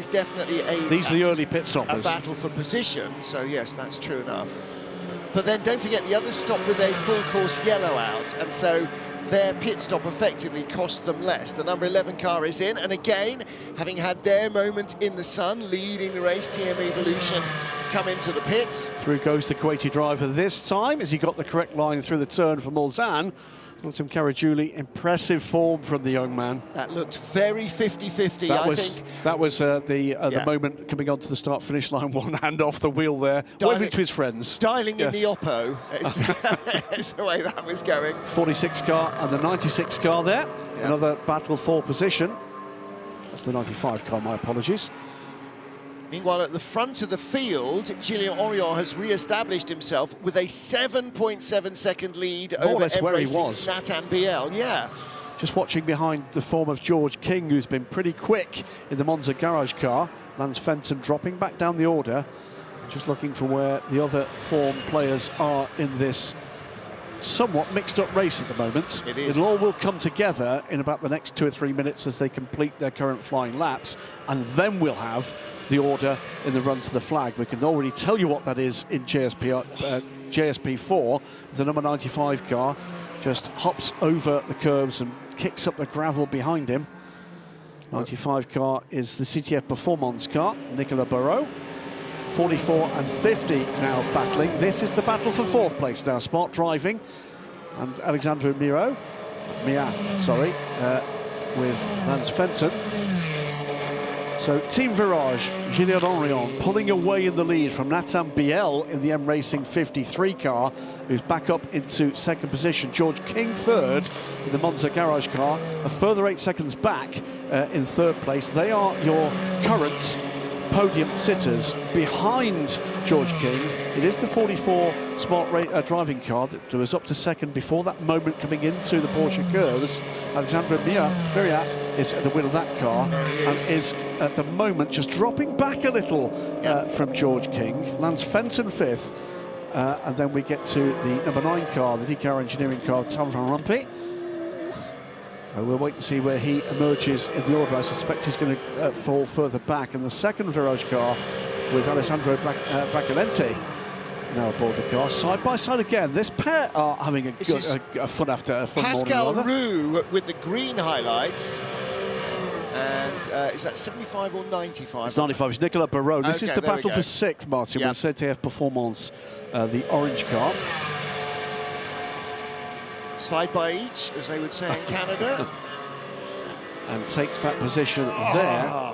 definitely these are the early pit stoppers. A battle for position. So yes, that's true enough. But then don't forget, the others stopped with a full course yellow out, and so their pit stop effectively cost them less. The number 11 car is in, and again, having had their moment in the sun, leading the race, TM Evolution come into the pits. Through goes the Kuwaiti driver this time, as he got the correct line through the turn for Mulsanne. And some Caragiuli, impressive form from the young man. That looked very 50-50, I think. That was the moment coming onto the start-finish line, one hand off the wheel there, waving to his friends. Dialing in the Oppo, is the way that was going. 46 car and the 96 car there. Yep. Another battle for position. That's the 95 car, my apologies. Meanwhile, at the front of the field, Gilles Orion has re-established himself with a 7.7-second lead over M-Racing's Nathan Biel. Yeah. Just watching behind the form of George King, who's been pretty quick in the Monza garage car. Lance Fenton dropping back down the order. Just looking for where the other form players are in this somewhat mixed up race at the moment. It is. It all will come together in about the next 2 or 3 minutes as they complete their current flying laps, and then we'll have the order in the run to the flag. We can already tell you what that is in JSP4. The number 95 car just hops over the curbs and kicks up the gravel behind him. 95 car is the CTF Performance car, Nicolas Barrault. 44 and 50 now battling. This is the battle for 4th place now. Smart driving, and Alexandre Mia, with Lance Fenton. So Team Virage, Gilles Orion pulling away in the lead from Nathan Biel in the M-Racing 53 car, who's back up into 2nd position. George King 3rd in the Monza garage car, a further 8 seconds back in 3rd place. They are your current podium sitters. Behind George King, it is the 44 Smart driving car that was up to 2nd before that moment coming into the Porsche curves. Alexandre Mia is at the wheel of that car and is at the moment just dropping back a little from George King. Lance Fenton 5th, and then we get to the number 9 car, the DKR engineering car, Tom van Rompuy. We'll wait and see where he emerges in the order. I suspect he's going to fall further back. And the 2nd Virage car with Alessandro Bracalente now aboard the car. Side by side again. This pair are having a fun after a fun Pascal morning. Pascal Roux with the green highlights. And is that 75 or 95? It's 95. It's Nicolas Barrault. This is the battle for 6th, Martin, yep. with CTF Performance, the orange car. Side by each, as they would say in Canada. And takes that position there.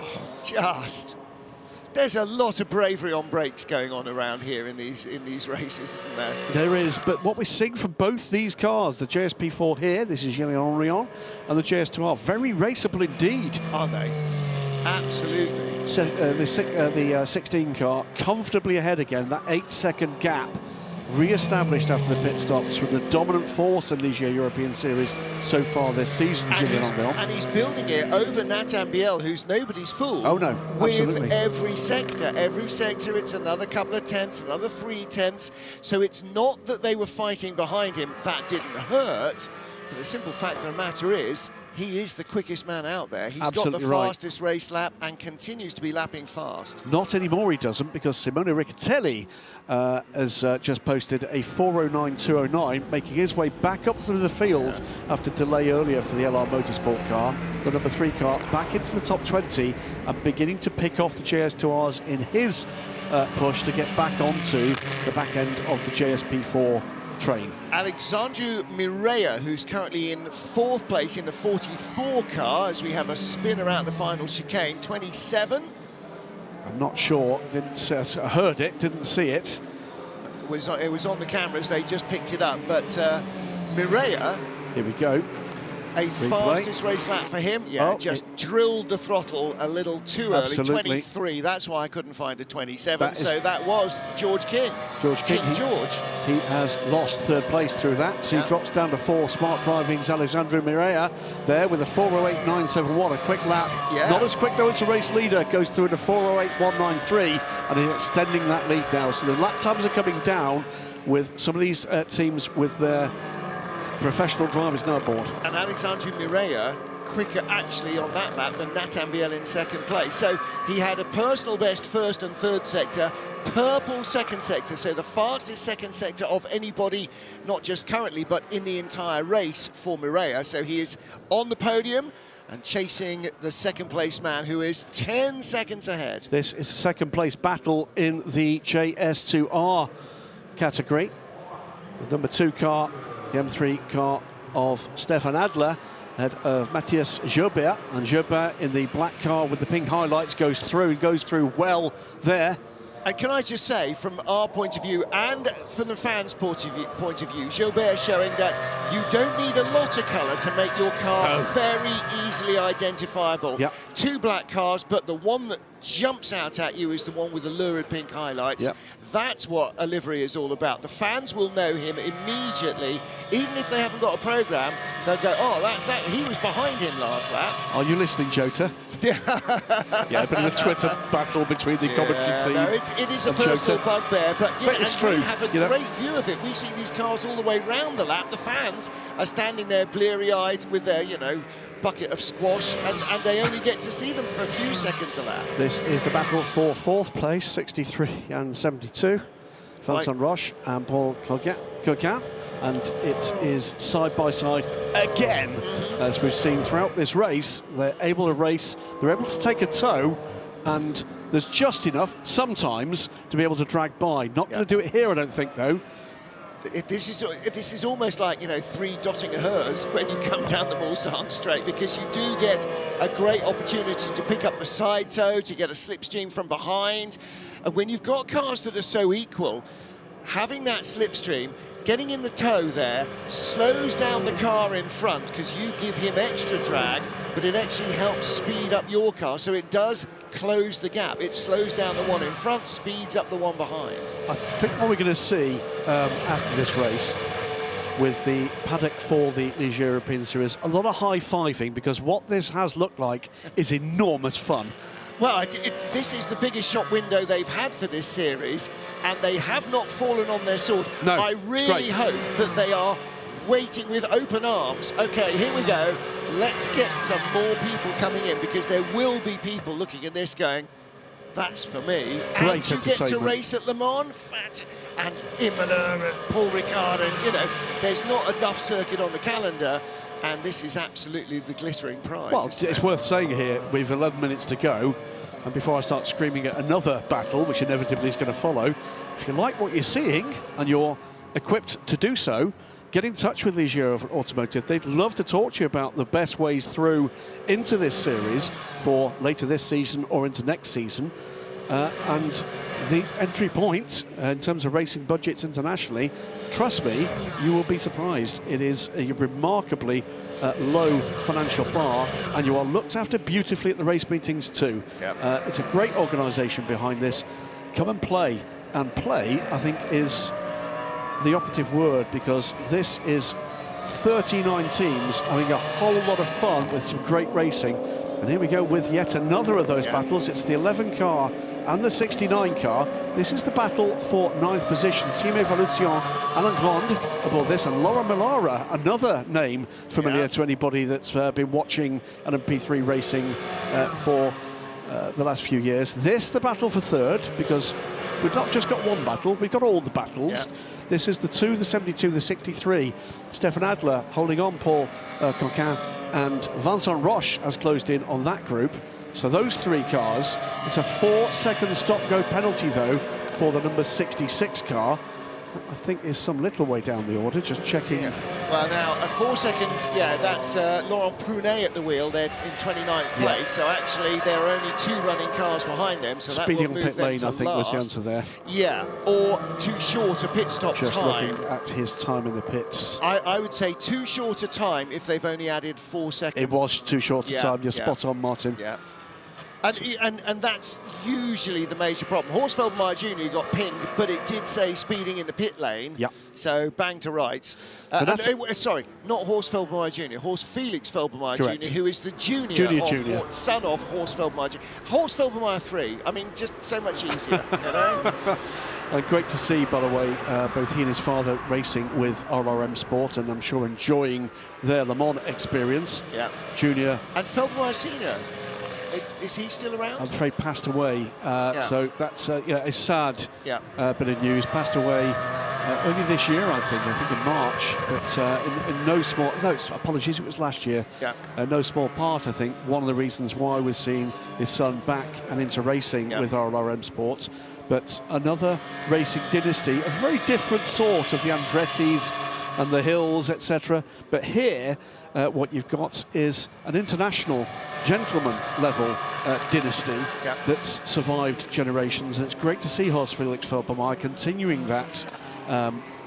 There's a lot of bravery on brakes going on around here in these races, isn't there? There is, but what we're seeing from both these cars, the JSP4 here, this is Gilles Orion, and the JS2R, very raceable indeed. Are they? Absolutely. So, the 16 car comfortably ahead again, that 8-second gap re-established after the pit stops from the dominant force in Ligier European Series so far this season, And he's building it over Nathan Biel, who's nobody's fool. Oh, no, absolutely. With every sector, it's another couple of tenths, another 3 tenths. So it's not that they were fighting behind him. That didn't hurt. But the simple fact of the matter is, he is the quickest man out there. He's Absolutely got the right. fastest race lap and continues to be lapping fast. Not anymore, he doesn't, because Simone Riccatelli has just posted a 4:09.209, making his way back up through the field after delay earlier for the LR Motorsport car. The number 3 car back into the top 20 and beginning to pick off the JS2Rs in his push to get back onto the back end of the JSP4 train. Alexandru Mireia, who's currently in 4th place in the 44 car as we have a spin around the final chicane, 27. I'm not sure, I heard it, didn't see it. It was on the cameras, they just picked it up, but Mireia, here we go. a fastest race lap for him. Yeah, just drilled the throttle a little too early. Absolutely. 23, that's why I couldn't find a 27. So that was George King. King George. He has lost 3rd place through that, so he drops down to 4. Smart driving's Alexandru Mireia there with a 4:08.971, a quick lap. Not as quick though as the race leader, goes through at a 4:08.193, and he's extending that lead now. So the lap times are coming down with some of these teams with their professional drivers now aboard. And Alexandru Mireia quicker actually on that lap than Nathan Biel in 2nd place. So he had a personal best 1st and 3rd sector, purple 2nd sector, so the fastest 2nd sector of anybody, not just currently, but in the entire race for Mireia. So he is on the podium and chasing the 2nd place man, who is 10 seconds ahead. This is the 2nd place battle in the JS2R category. The number 2 car, the M3 car of Stefan Adler, ahead of Matthias Jobert, and Jobert in the black car with the pink highlights goes through well there. And can I just say, from our point of view and from the fans' point of view, Jobert showing that you don't need a lot of colour to make your car very easily identifiable. 2 black cars, but the one that jumps out at you is the one with the lurid pink highlights. That's what a livery is all about. The fans will know him immediately, even if they haven't got a programme. They'll go, oh, that's that. He was behind him last lap. Are you listening, Jota? Yeah, a bit of a Twitter battle between the commentary team. No, it is a personal bugbear, but it's true. We have a great view of it. We see these cars all the way round the lap. The fans are standing there bleary-eyed with their, bucket of squash, and they only get to see them for a few seconds a lap. This is the battle for 4th place, 63 and 72. Vincent Roche and Paul Coquin. And it is side by side again, as we've seen throughout this race. They're able to race, they're able to take a tow, and there's just enough sometimes to be able to drag by. Not going to do it here, I don't think, though. This is almost like, 3 dotting hers when you come down the Mulsanne straight, because you do get a great opportunity to pick up the side tow, to get a slipstream from behind. And when you've got cars that are so equal, having that slipstream, getting in the tow there, slows down the car in front because you give him extra drag, but it actually helps speed up your car. So it does close the gap. It slows down the one in front, speeds up the one behind. I think what we're going to see after this race with the paddock for the Ligier European Series, a lot of high-fiving, because what this has looked like is enormous fun. Well, this is the biggest shop window they've had for this series, and they have not fallen on their sword. No, I really hope that they are waiting with open arms. Okay, here we go. Let's get some more people coming in, because there will be people looking at this going, that's for me. Great and you get to race at Le Mans, and Imola and Paul Ricard, and, there's not a duff circuit on the calendar. And this is absolutely the glittering prize. Well, it's worth saying here, we've 11 minutes to go, and before I start screaming at another battle, which inevitably is going to follow, if you like what you're seeing and you're equipped to do so, get in touch with Ligier Automotive. They'd love to talk to you about the best ways through into this series for later this season or into next season. And the entry point in terms of racing budgets internationally, trust me, you will be surprised. It is a remarkably low financial bar, and you are looked after beautifully at the race meetings too. It's a great organisation behind this. Come and play. And play, I think, is the operative word, because this is 39 teams having a whole lot of fun with some great racing. And here we go with yet another of those battles. It's the 11 car and the 69 car. This is the battle for 9th position. Team Evolution, Alain Grande aboard this, and Laura Millara, another name familiar to anybody that's been watching LMP3 racing for the last few years. This, the battle for 3rd, because we've not just got one battle, we've got all the battles. This is the 2, the 72, the 63. Stefan Adler holding on, Paul Coquin and Vincent Roche has closed in on that group. So those 3 cars. It's a 4-second stop-go penalty, though, for the number 66 car. I think is some little way down the order, just checking. Well, now, at 4 seconds, that's Laurent Prunet at the wheel. They're in 29th place, so actually there are only 2 running cars behind them, so Speeding that will move pit them lane, to I think, last. was the answer there. Yeah, or too short a pit stop just time. Looking at his time in the pits. I would say too short a time if they've only added 4 seconds. It was too short a time, you're spot on, Martin. Yeah. And that's usually the major problem. Horst Felbermeyer Jr. got pinged, but it did say speeding in the pit lane. Yeah. So bang to rights. Sorry, not Horst Felbermeyer Jr. Horst Felix Felbermeyer Jr., who is the junior. Son of Horst Felbermeyer Jr. Horst Felbermeyer 3. I mean, just so much easier, you know? Great to see, by the way, both he and his father racing with RRM Sport, and I'm sure enjoying their Le Mans experience. Yeah. Junior. And Felbermeyer Senior. Is he still around? I'm afraid passed away. So that's a sad bit of news. Passed away only this year, I think in March. But in no small, apologies, it was last year. Yeah. No small part, I think, one of the reasons why we're seeing his son back and into racing with RLRM Sports. But another racing dynasty, a very different sort of the Andretti's and the Hills, etc. But here, what you've got is an international gentleman level dynasty that's survived generations, and it's great to see Horst Felix Felbermeyer continuing that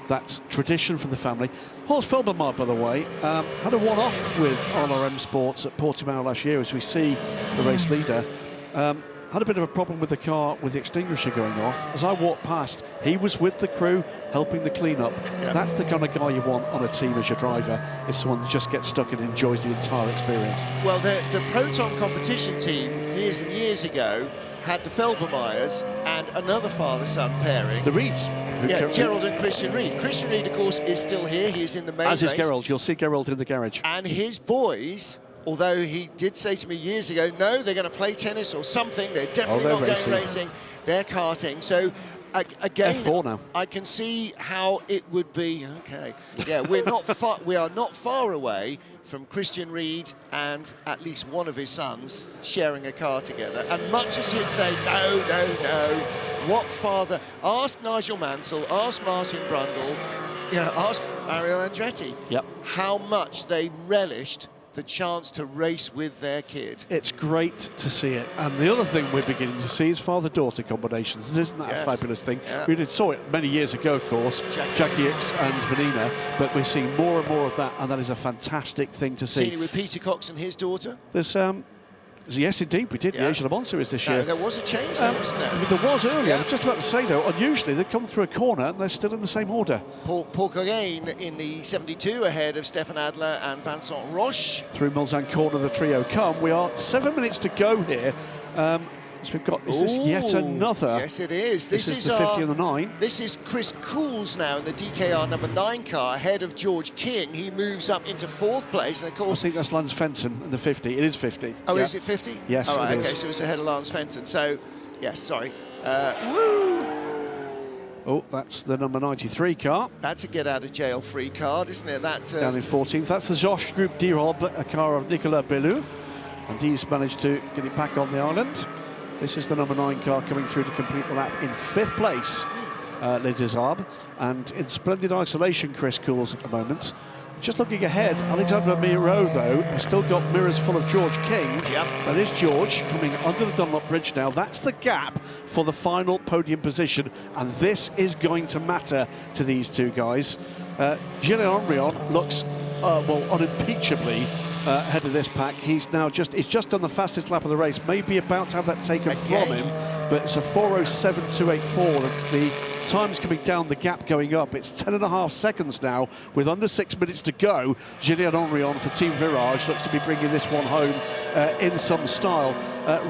that tradition for the family. Horst Felbermeyer, by the way, had a one-off with RLRM Sports at Portimao last year, as we see the race leader. Had a bit of a problem with the car with the extinguisher going off. As I walked past, he was with the crew helping the clean-up. That's the kind of guy you want on a team as your driver, is someone who just gets stuck and enjoys the entire experience. Well, the Proton competition team years and years ago had the Felbermeyers and another father-son pairing. The Reeds. Gerald and Christian Reed. Christian Reed, of course, is still here. He's in the main race. As is Gerald. You'll see Gerald in the garage. And his boys, although he did say to me years ago, no, they're going to play tennis or something. They're definitely not going racing. They're karting. So, again, F4 now. I can see how it would be. Okay, yeah, we are not far away from Christian Reed and at least one of his sons sharing a car together. And much as he'd say, no, what father? Ask Nigel Mansell, ask Martin Brundle, ask Mario Andretti. How much they relished the chance to race with their kid. It's great to see it. And the other thing we're beginning to see is father-daughter combinations. Isn't that a fabulous thing? We saw it many years ago, of course, Jackie X and Vanina, but we're seeing more and more of that, and that is a fantastic thing to see. Seen it with Peter Cox and his daughter? There's yes, indeed, we did the Asia Le Mans Series this year. There was a change there, wasn't there? There was earlier. I was just about to say, though, unusually they come through a corner and they're still in the same order. Paul Cogain in the 72 ahead of Stefan Adler and Vincent Roche. Through Mulsanne corner, the trio come. We are 7 minutes to go here. So we've got, is this yet another? Yes, it is. This is the 50 and the 9. This is Chris Cools now in the DKR number 9 car, ahead of George King. He moves up into 4th place, and of course... I think that's Lance Fenton in the 50. It is 50. Oh, is it 50? Yes, all right, it is. Okay, so it's ahead of Lance Fenton. So, yes, sorry. Oh, that's the number 93 car. That's a get-out-of-jail-free card, isn't it? That, down in 14th. That's the Josh Group D-Rob, a car of Nicolas Bellou. And he's managed to get it back on the island. This is the number 9 car coming through to complete the lap in 5th place, Les Desarbes. And in splendid isolation, Chris Cools at the moment. Just looking ahead, Alexander Miro, though, has still got mirrors full of George King. That is George coming under the Dunlop Bridge now. That's the gap for the final podium position, and this is going to matter to these two guys. Gilles Henrion looks, unimpeachably ahead of this pack. He's just done the fastest lap of the race, maybe about to have that taken from him, but it's a 4:07.284, the time's coming down, the gap going up. It's 10.5 seconds now, with under 6 minutes to go. Julien Henrion for Team Virage looks to be bringing this one home in some style.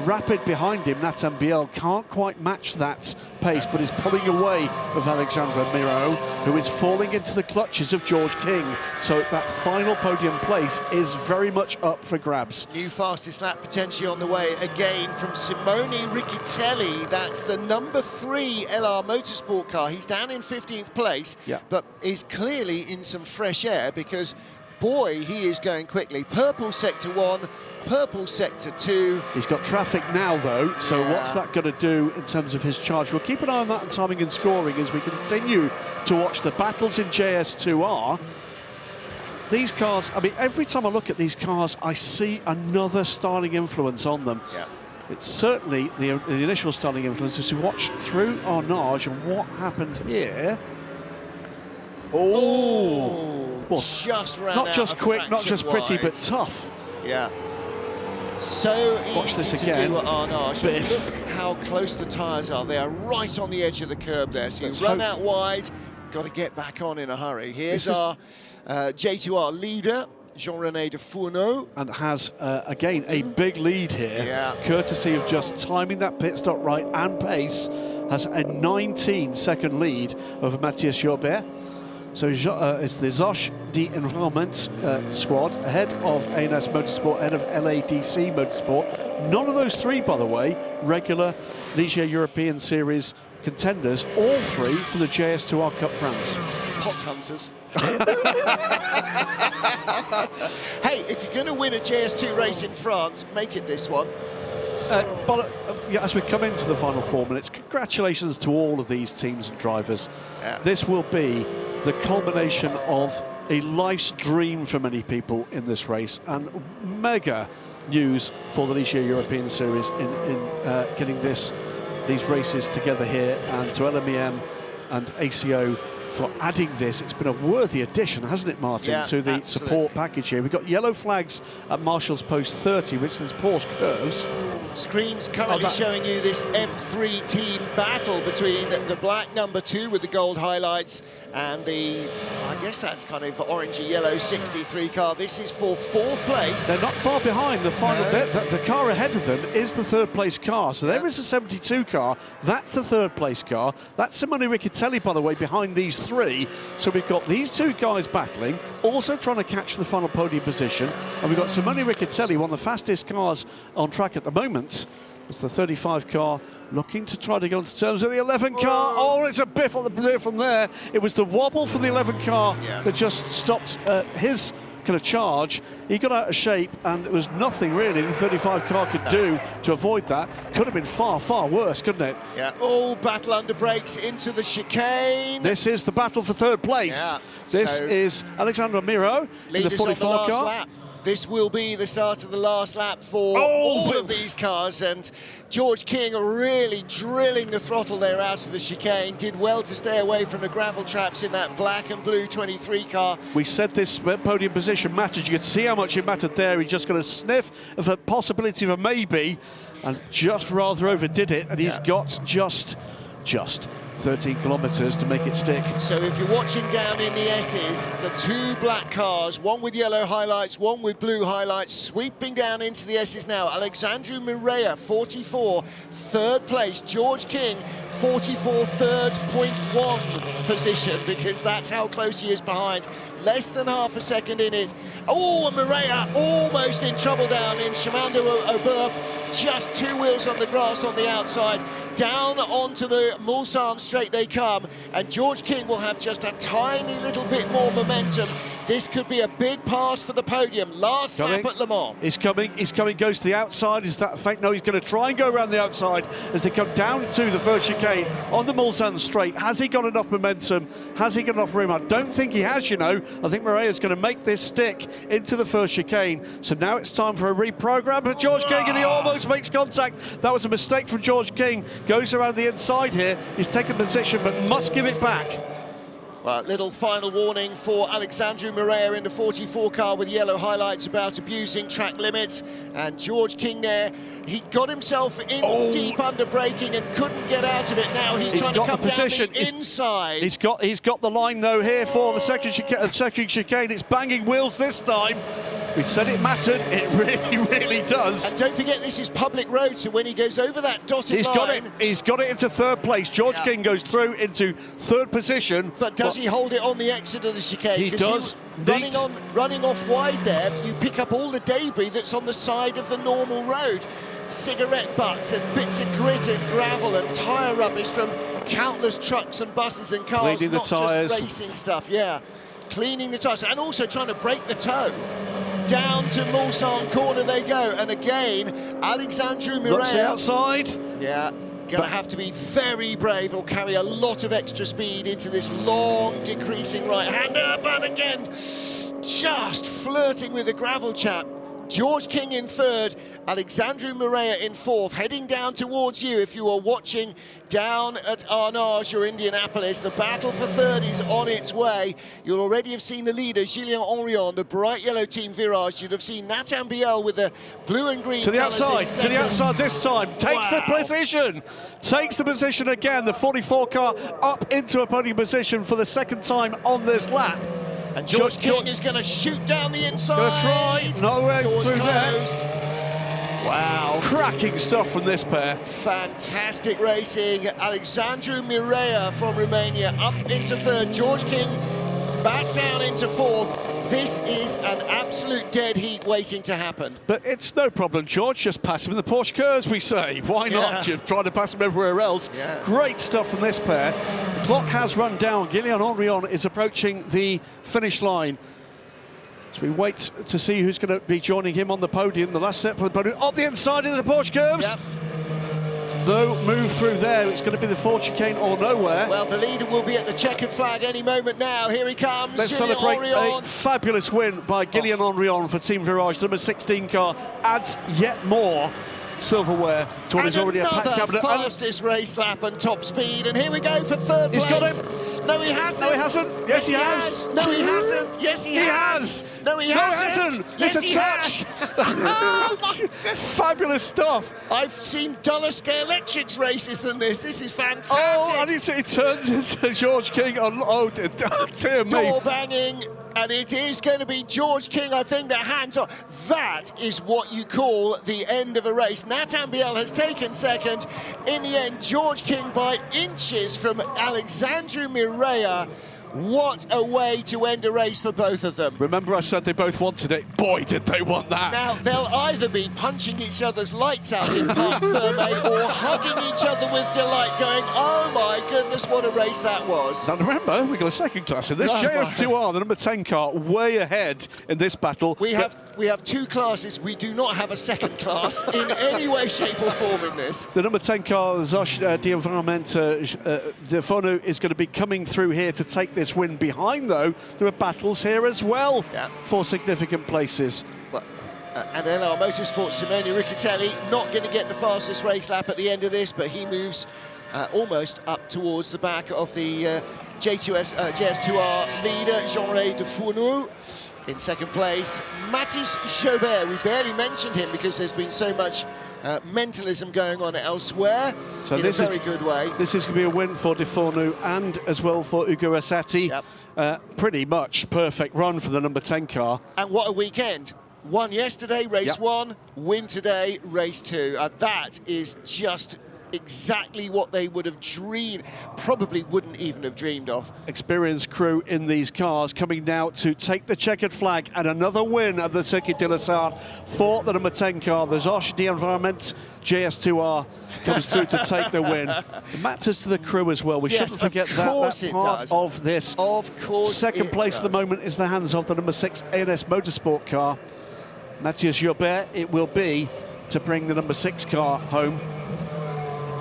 Rapid behind him, Nathan Biel can't quite match that pace, but is pulling away of Alexandre Miro, who is falling into the clutches of George King. So that final podium place is very much up for grabs. New fastest lap potentially on the way again from Simone Riccitelli. That's the number 3 LR Motorsport car. He's down in 15th place, but is clearly in some fresh air because, boy, he is going quickly. Purple sector 1, purple sector 2. He's got traffic now, though, so what's that going to do in terms of his charge? We'll keep an eye on that in timing and scoring as we continue to watch the battles in JS2R. These cars, I mean, every time I look at these cars, I see another styling influence on them. It's certainly the initial styling influence as we watch through Arnage and what happened here. Well, just ran not just quick, not just pretty, but tough. So watch easy this to again. do at Arnage. Biff. Look how close the tyres are. They are right on the edge of the curb there. So you run out wide, got to get back on in a hurry. Here's our J2R leader, Jean-René de Fourneau. And has, again, a big lead here, courtesy of just timing that pit stop right and pace. Has a 19-second lead over Matthias Jobert. So it's the Zosch d'Environment squad, ahead of ANS Motorsport, ahead of LADC Motorsport. None of those three, by the way, regular Ligier European Series contenders, all three for the JS2R Cup France. Pot hunters. Hey, if you're going to win a JS2 race in France, make it this one. As we come into the final 4 minutes, congratulations to all of these teams and drivers. This will be the culmination of a life's dream for many people in this race, and mega news for the Ligier European Series in getting these races together here, and to LMEM and ACO for adding this. It's been a worthy addition, hasn't it, Martin, to the support package here. We've got yellow flags at Marshall's Post 30, which is Porsche curves. Screen's currently showing you this M3 team battle between the black number 2 with the gold highlights and the, I guess that's kind of orangey yellow 63 car. This is for 4th place. They're not far behind. The final, the car ahead of them is the 3rd place car. So there is a 72 car. That's the 3rd place car. That's Simone Riccitelli, by the way, behind these 3. So we've got these 2 guys battling, also trying to catch the final podium position. And we've got Simone Riccitelli, one of the fastest cars on track at the moment. It's the 35 car looking to try to get onto terms with the 11 car. Oh, it's a biff on the from there. It was the wobble from the 11 car that just stopped his kind of charge. He got out of shape, and there was nothing really the 35 car could do to avoid that. Could have been far, far worse, couldn't it? Battle under brakes into the chicane. This is the battle for 3rd place. This is Alexandre Miro in the 45 car. Lap. This will be the start of the last lap for all of these cars, and George King really drilling the throttle there out of the chicane. Did well to stay away from the gravel traps in that black and blue 23 car. We said this podium position mattered. You could see how much it mattered there. He just got a sniff of a possibility of a maybe, and just rather overdid it, and he's got just 13 kilometres to make it stick. So if you're watching down in the S's, the 2 black cars, one with yellow highlights, one with blue highlights, sweeping down into the S's now. Alexandru Mireia, 44, 3rd place. George King, 44, 3rd.1 position, because that's how close he is behind. Less than half a second in it. Oh, and Mireia almost in trouble down in Chemin de Auberf. Just 2 wheels on the grass on the outside. Down onto the Mulsanne straight they come, and George King will have just a tiny little bit more momentum. This could be a big pass for the podium. Last lap at Le Mans. He's coming, goes to the outside. Is that a fake? No, he's going to try and go around the outside as they come down to the first chicane on the Mulsanne straight. Has he got enough momentum? Has he got enough room? I don't think he has, you know. I think Mireia's going to make this stick into the first chicane. So now it's time for a reprogram for George King, and he almost makes contact. That was a mistake from George King. Goes around the inside here. He's taken position, but must give it back. Well, little final warning for Alexandru Mireia in the 44 car with yellow highlights about abusing track limits. And George King there, he got himself in deep under braking and couldn't get out of it. Now he's trying to come down the inside. He's got the line though here for the second chicane. It's banging wheels this time. We said it mattered. It really does. And don't forget, this is public road, so when he goes over that dotted line... He's got it into third place. George King goes through into third position. But does he hold it on the exit of the chicane? He does. Running off wide there, you pick up all the debris that's on the side of the normal road. Cigarette butts and bits of grit and gravel and tyre rubbish from countless trucks and buses and cars. Cleaning the tyres. Just racing stuff, yeah. Cleaning the tyres and also trying to break the toe. Down to Mulsanne corner they go, and again, Alexandru Mireia. Looks outside. Yeah, gonna have to be very brave or carry a lot of extra speed into this long decreasing right-hander, but again, just flirting with the gravel chap. George King in third, Alexandru Mireia in fourth, heading down towards you if you are watching down at Arnage or Indianapolis. The battle for third is on its way. You'll already have seen the leader, Julien Henrion, the bright yellow team Virage. You'd have seen Nathan Biel with the blue and green. To the outside this time. Takes the position. Takes the position again. The 44 car up into a podium position for the second time on this lap. And George King is going to shoot down the inside. Going to try. Nowhere through closed. there. Wow. Cracking stuff from this pair. Fantastic racing. Alexandru Mireia from Romania up into third. George King back down into fourth. This is an absolute dead heat waiting to happen. But it's no problem, George. Just pass him in the Porsche curves, we say. Why not? You're trying to pass him everywhere else. Yeah. Great stuff from this pair. The clock has run down. Julien Henrion is approaching the finish line. So we wait to see who's going to be joining him on the podium. The last set for the podium. Up the inside of the Porsche curves. Yep. No move through there. It's going to be the Ford chicane or nowhere. Well, the leader will be at the checkered flag any moment now. Here he comes. Let's Julien celebrate Henrion. a fabulous win by Julien Henrion for Team Virage. The number 16 car adds yet more silverware to what is already a packed cabinet. Fastest race lap and top speed. And here we go for third place. He's got it. No, he hasn't. No, he hasn't. Yes, he has. No, he hasn't. Yes, he has. No, he hasn't. Yes, it's a touch. Fabulous stuff. I've seen duller scale electrics races than this. This is fantastic. Oh, and it turns into George King. Oh, dear me. Door banging. And it is going to be George King, I think, that hands on. That is what you call the end of a race. Nathan Biel has taken second. In the end, George King by inches from Alexandru Mireia. What a way to end a race for both of them. Remember I said they both wanted it? Boy, did they want that. Now, they'll either be punching each other's lights out in Parc Fermé or hugging each other with delight, going, oh my goodness, what a race that was. Now remember, we've got a second class in this. JS2R, the number 10 car, way ahead in this battle. We have two classes. We do not have a second class in any way, shape or form in this. The number 10 car, Zosh d'Environnement de Fonu, is going to be coming through here to take this win. Behind, though, there are battles here as well for significant places. Well, and LR Motorsport, Simone Riccitelli, not going to get the fastest race lap at the end of this, but he moves almost up towards the back of the JS2R leader, Jean-Ray de Fourneau. In second place, Mathis Jobert. We barely mentioned him because there's been so much mentalism going on elsewhere in a very good way. This is going to be a win for De Fourneau and as well for Ugo Rassati. Pretty much perfect run for the number 10 car. And what a weekend. Won yesterday, race 1, win today, race 2. That is just exactly what they would have dreamed, probably wouldn't even have dreamed of. Experienced crew in these cars coming now to take the checkered flag, and another win at the Circuit de la Sarthe for the number 10 car. The Zosh d'Environnement JS2R comes through to take the win. It matters to the crew as well. We shouldn't forget that part of this. Of course. Second place at the moment is the hands of the number 6 ANS Motorsport car. Matthias Jobert it will be to bring the number 6 car home.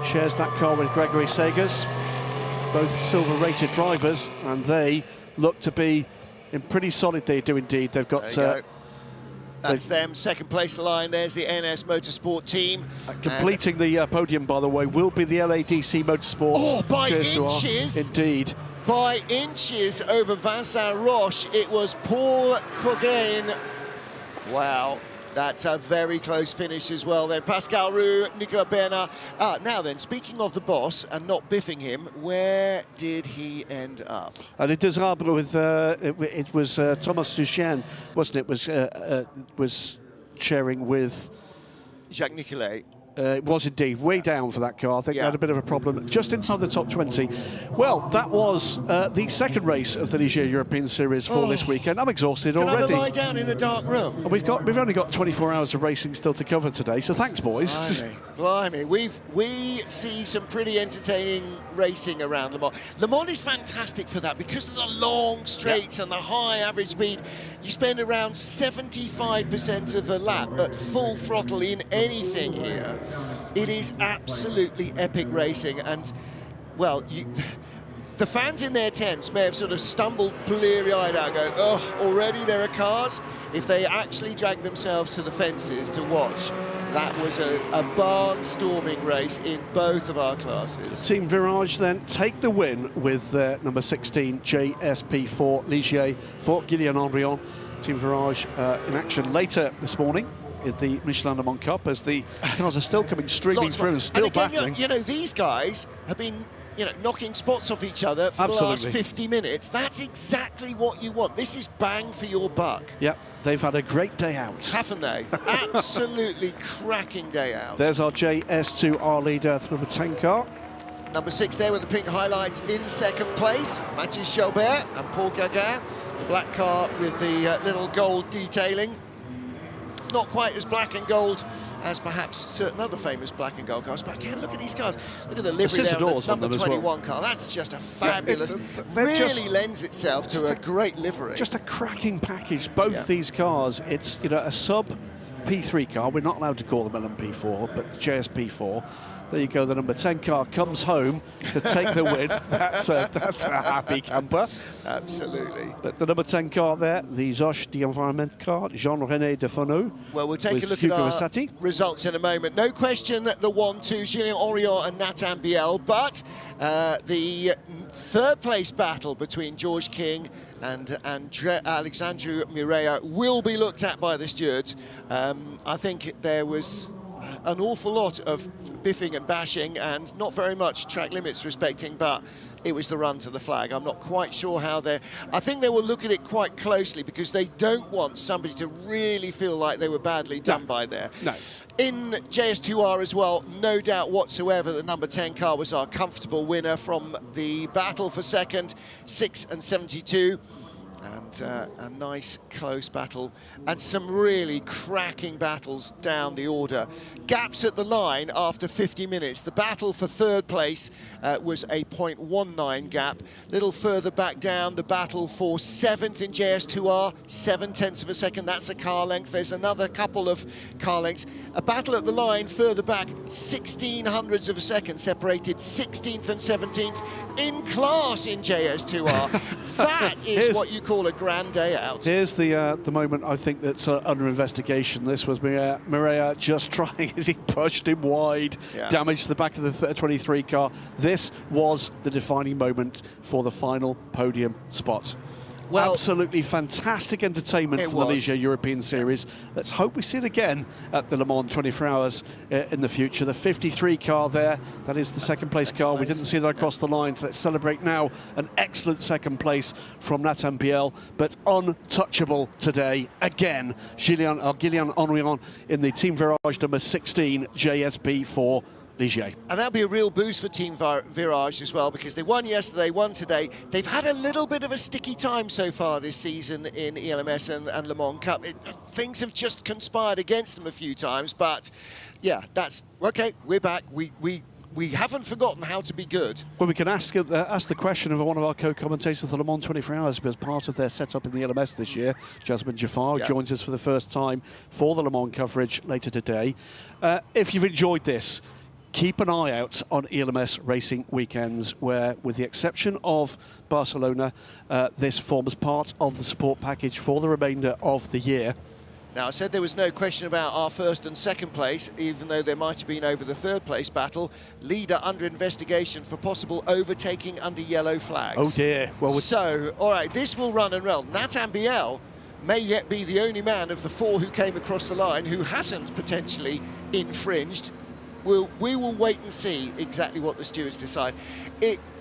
Shares that car with Gregory Sagers, both silver-rated drivers, and they look to be in pretty solid. They do indeed. They've got. That's them. Second place line. There's the NS Motorsport team. Completing the podium, by the way, will be the LADC Motorsports. Oh, by inches! Indeed. by inches over Vincent Roche. It was Paul Cogain. Wow. That's a very close finish as well then. Pascal Roux, Nicolas Bernard. Now then, speaking of the boss and not biffing him, where did he end up? And it does Arbre with, it was Thomas Duchesne, wasn't it, was sharing with... Jacques Nicolet. It was indeed way down for that car. I think they had a bit of a problem just inside the top 20. Well, that was the second race of the Ligier European Series for this weekend. I'm exhausted already. Can I lie down in a dark room? And we've only got 24 hours of racing still to cover today, so thanks, boys. Blimey. We see some pretty entertaining racing around Le Mans. Le Mans is fantastic for that because of the long straights and the high average speed. You spend around 75% of a lap at full throttle in anything here. It is absolutely epic racing, and well, the fans in their tents may have sort of stumbled bleary-eyed out going, oh, already there are cars. If they actually dragged themselves to the fences to watch, that was a barnstorming race in both of our classes. Team Virage then take the win with number 16 JSP4 Ligier for Guillaume Andrion. Team Virage in action later this morning in the Michelin Le Mans Cup as the cars are still coming streaming through and still battling. You know, these guys have been knocking spots off each other for the last 50 minutes. That's exactly what you want. This is bang for your buck. Yep, they've had a great day out. Haven't they? Absolutely cracking day out. There's our JS2R leader, the number 10 car. Number 6 there with the pink highlights in second place. Mathieu Chalbert and Paul Gauguin. The black car with the little gold detailing. Not quite as black and gold as perhaps certain other famous black and gold cars, but again, look at these cars. Look at the livery there on the number 21 car. That's just a fabulous, really lends itself to a great livery. Just a cracking package, both these cars. It's a sub P3 car. We're not allowed to call them LMP4, but the JSP4. There you go, the number 10 car comes home to take the win. That's a happy camper. Absolutely. But the number 10 car there, the Zoche the Environment car, Jean-René Defoneau. Well, we'll take a look at our results in a moment. No question that the 1-2, Julien Orion and Nathan Biel, but the third place battle between George King and Alexandru Mireia will be looked at by the stewards. I think there was an awful lot of biffing and bashing and not very much track limits respecting, but it was the run to the flag. I'm not quite sure how I think they will look at it quite closely because they don't want somebody to really feel like they were badly done by there. No. In JS2R as well, no doubt whatsoever, the number 10 car was our comfortable winner from the battle for second, 6 and 72. And a nice close battle and some really cracking battles down the order. Gaps at the line after 50 minutes. The battle for third place was a 0.19 gap. Little further back down, the battle for 7th in JS2R, 7/10 of a second. That's a car length. There's another couple of car lengths. A battle at the line further back, 1600ths of a second separated 16th and 17th in class in JS2R. That is what you call a grand day out. Here's the moment I think that's under investigation. This was Mireia just trying as he pushed him wide, damaged the back of the 23 car. This was the defining moment for the final podium spot. Well, absolutely fantastic entertainment for the Ligier European Series. Let's hope we see it again at the Le Mans 24 Hours in the future. The 53 car there, that is the second place car. We didn't see that across the line, so let's celebrate now an excellent second place from Nathan Biel, but untouchable today again. Guillaume Andrion in the Team Virage number 16 JSP4 Ligier. And that'll be a real boost for Team Virage as well, because they won yesterday, won today. They've had a little bit of a sticky time so far this season in ELMS and Le Mans Cup. Things have just conspired against them a few times, but yeah, that's okay. We're back. We haven't forgotten how to be good. Well, we can ask the question of one of our co-commentators of the Le Mans 24 Hours as part of their setup in the LMS this year. Jasmine Jafar joins us for the first time for the Le Mans coverage later today. If you've enjoyed this, keep an eye out on ELMS racing weekends, where, with the exception of Barcelona, this forms part of the support package for the remainder of the year. Now, I said there was no question about our first and second place, even though there might have been over the third place battle. Leader under investigation for possible overtaking under yellow flags. Oh dear. Well, so, all right, this will run and roll. Nathan Biel may yet be the only man of the four who came across the line who hasn't potentially infringed. We will wait and see exactly what the stewards decide.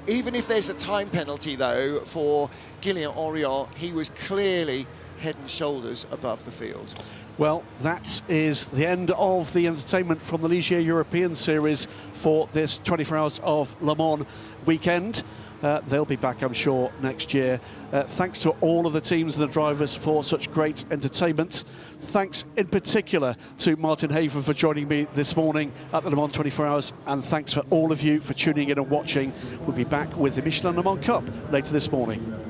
Even if there's a time penalty, though, for Gillian Orion, he was clearly head and shoulders above the field. Well, that is the end of the entertainment from the Ligier European Series for this 24 Hours of Le Mans weekend. They'll be back, I'm sure, next year. Thanks to all of the teams and the drivers for such great entertainment. Thanks in particular to Martin Haven for joining me this morning at the Le Mans 24 Hours, and thanks for all of you for tuning in and watching. We'll be back with the Michelin Le Mans Cup later this morning.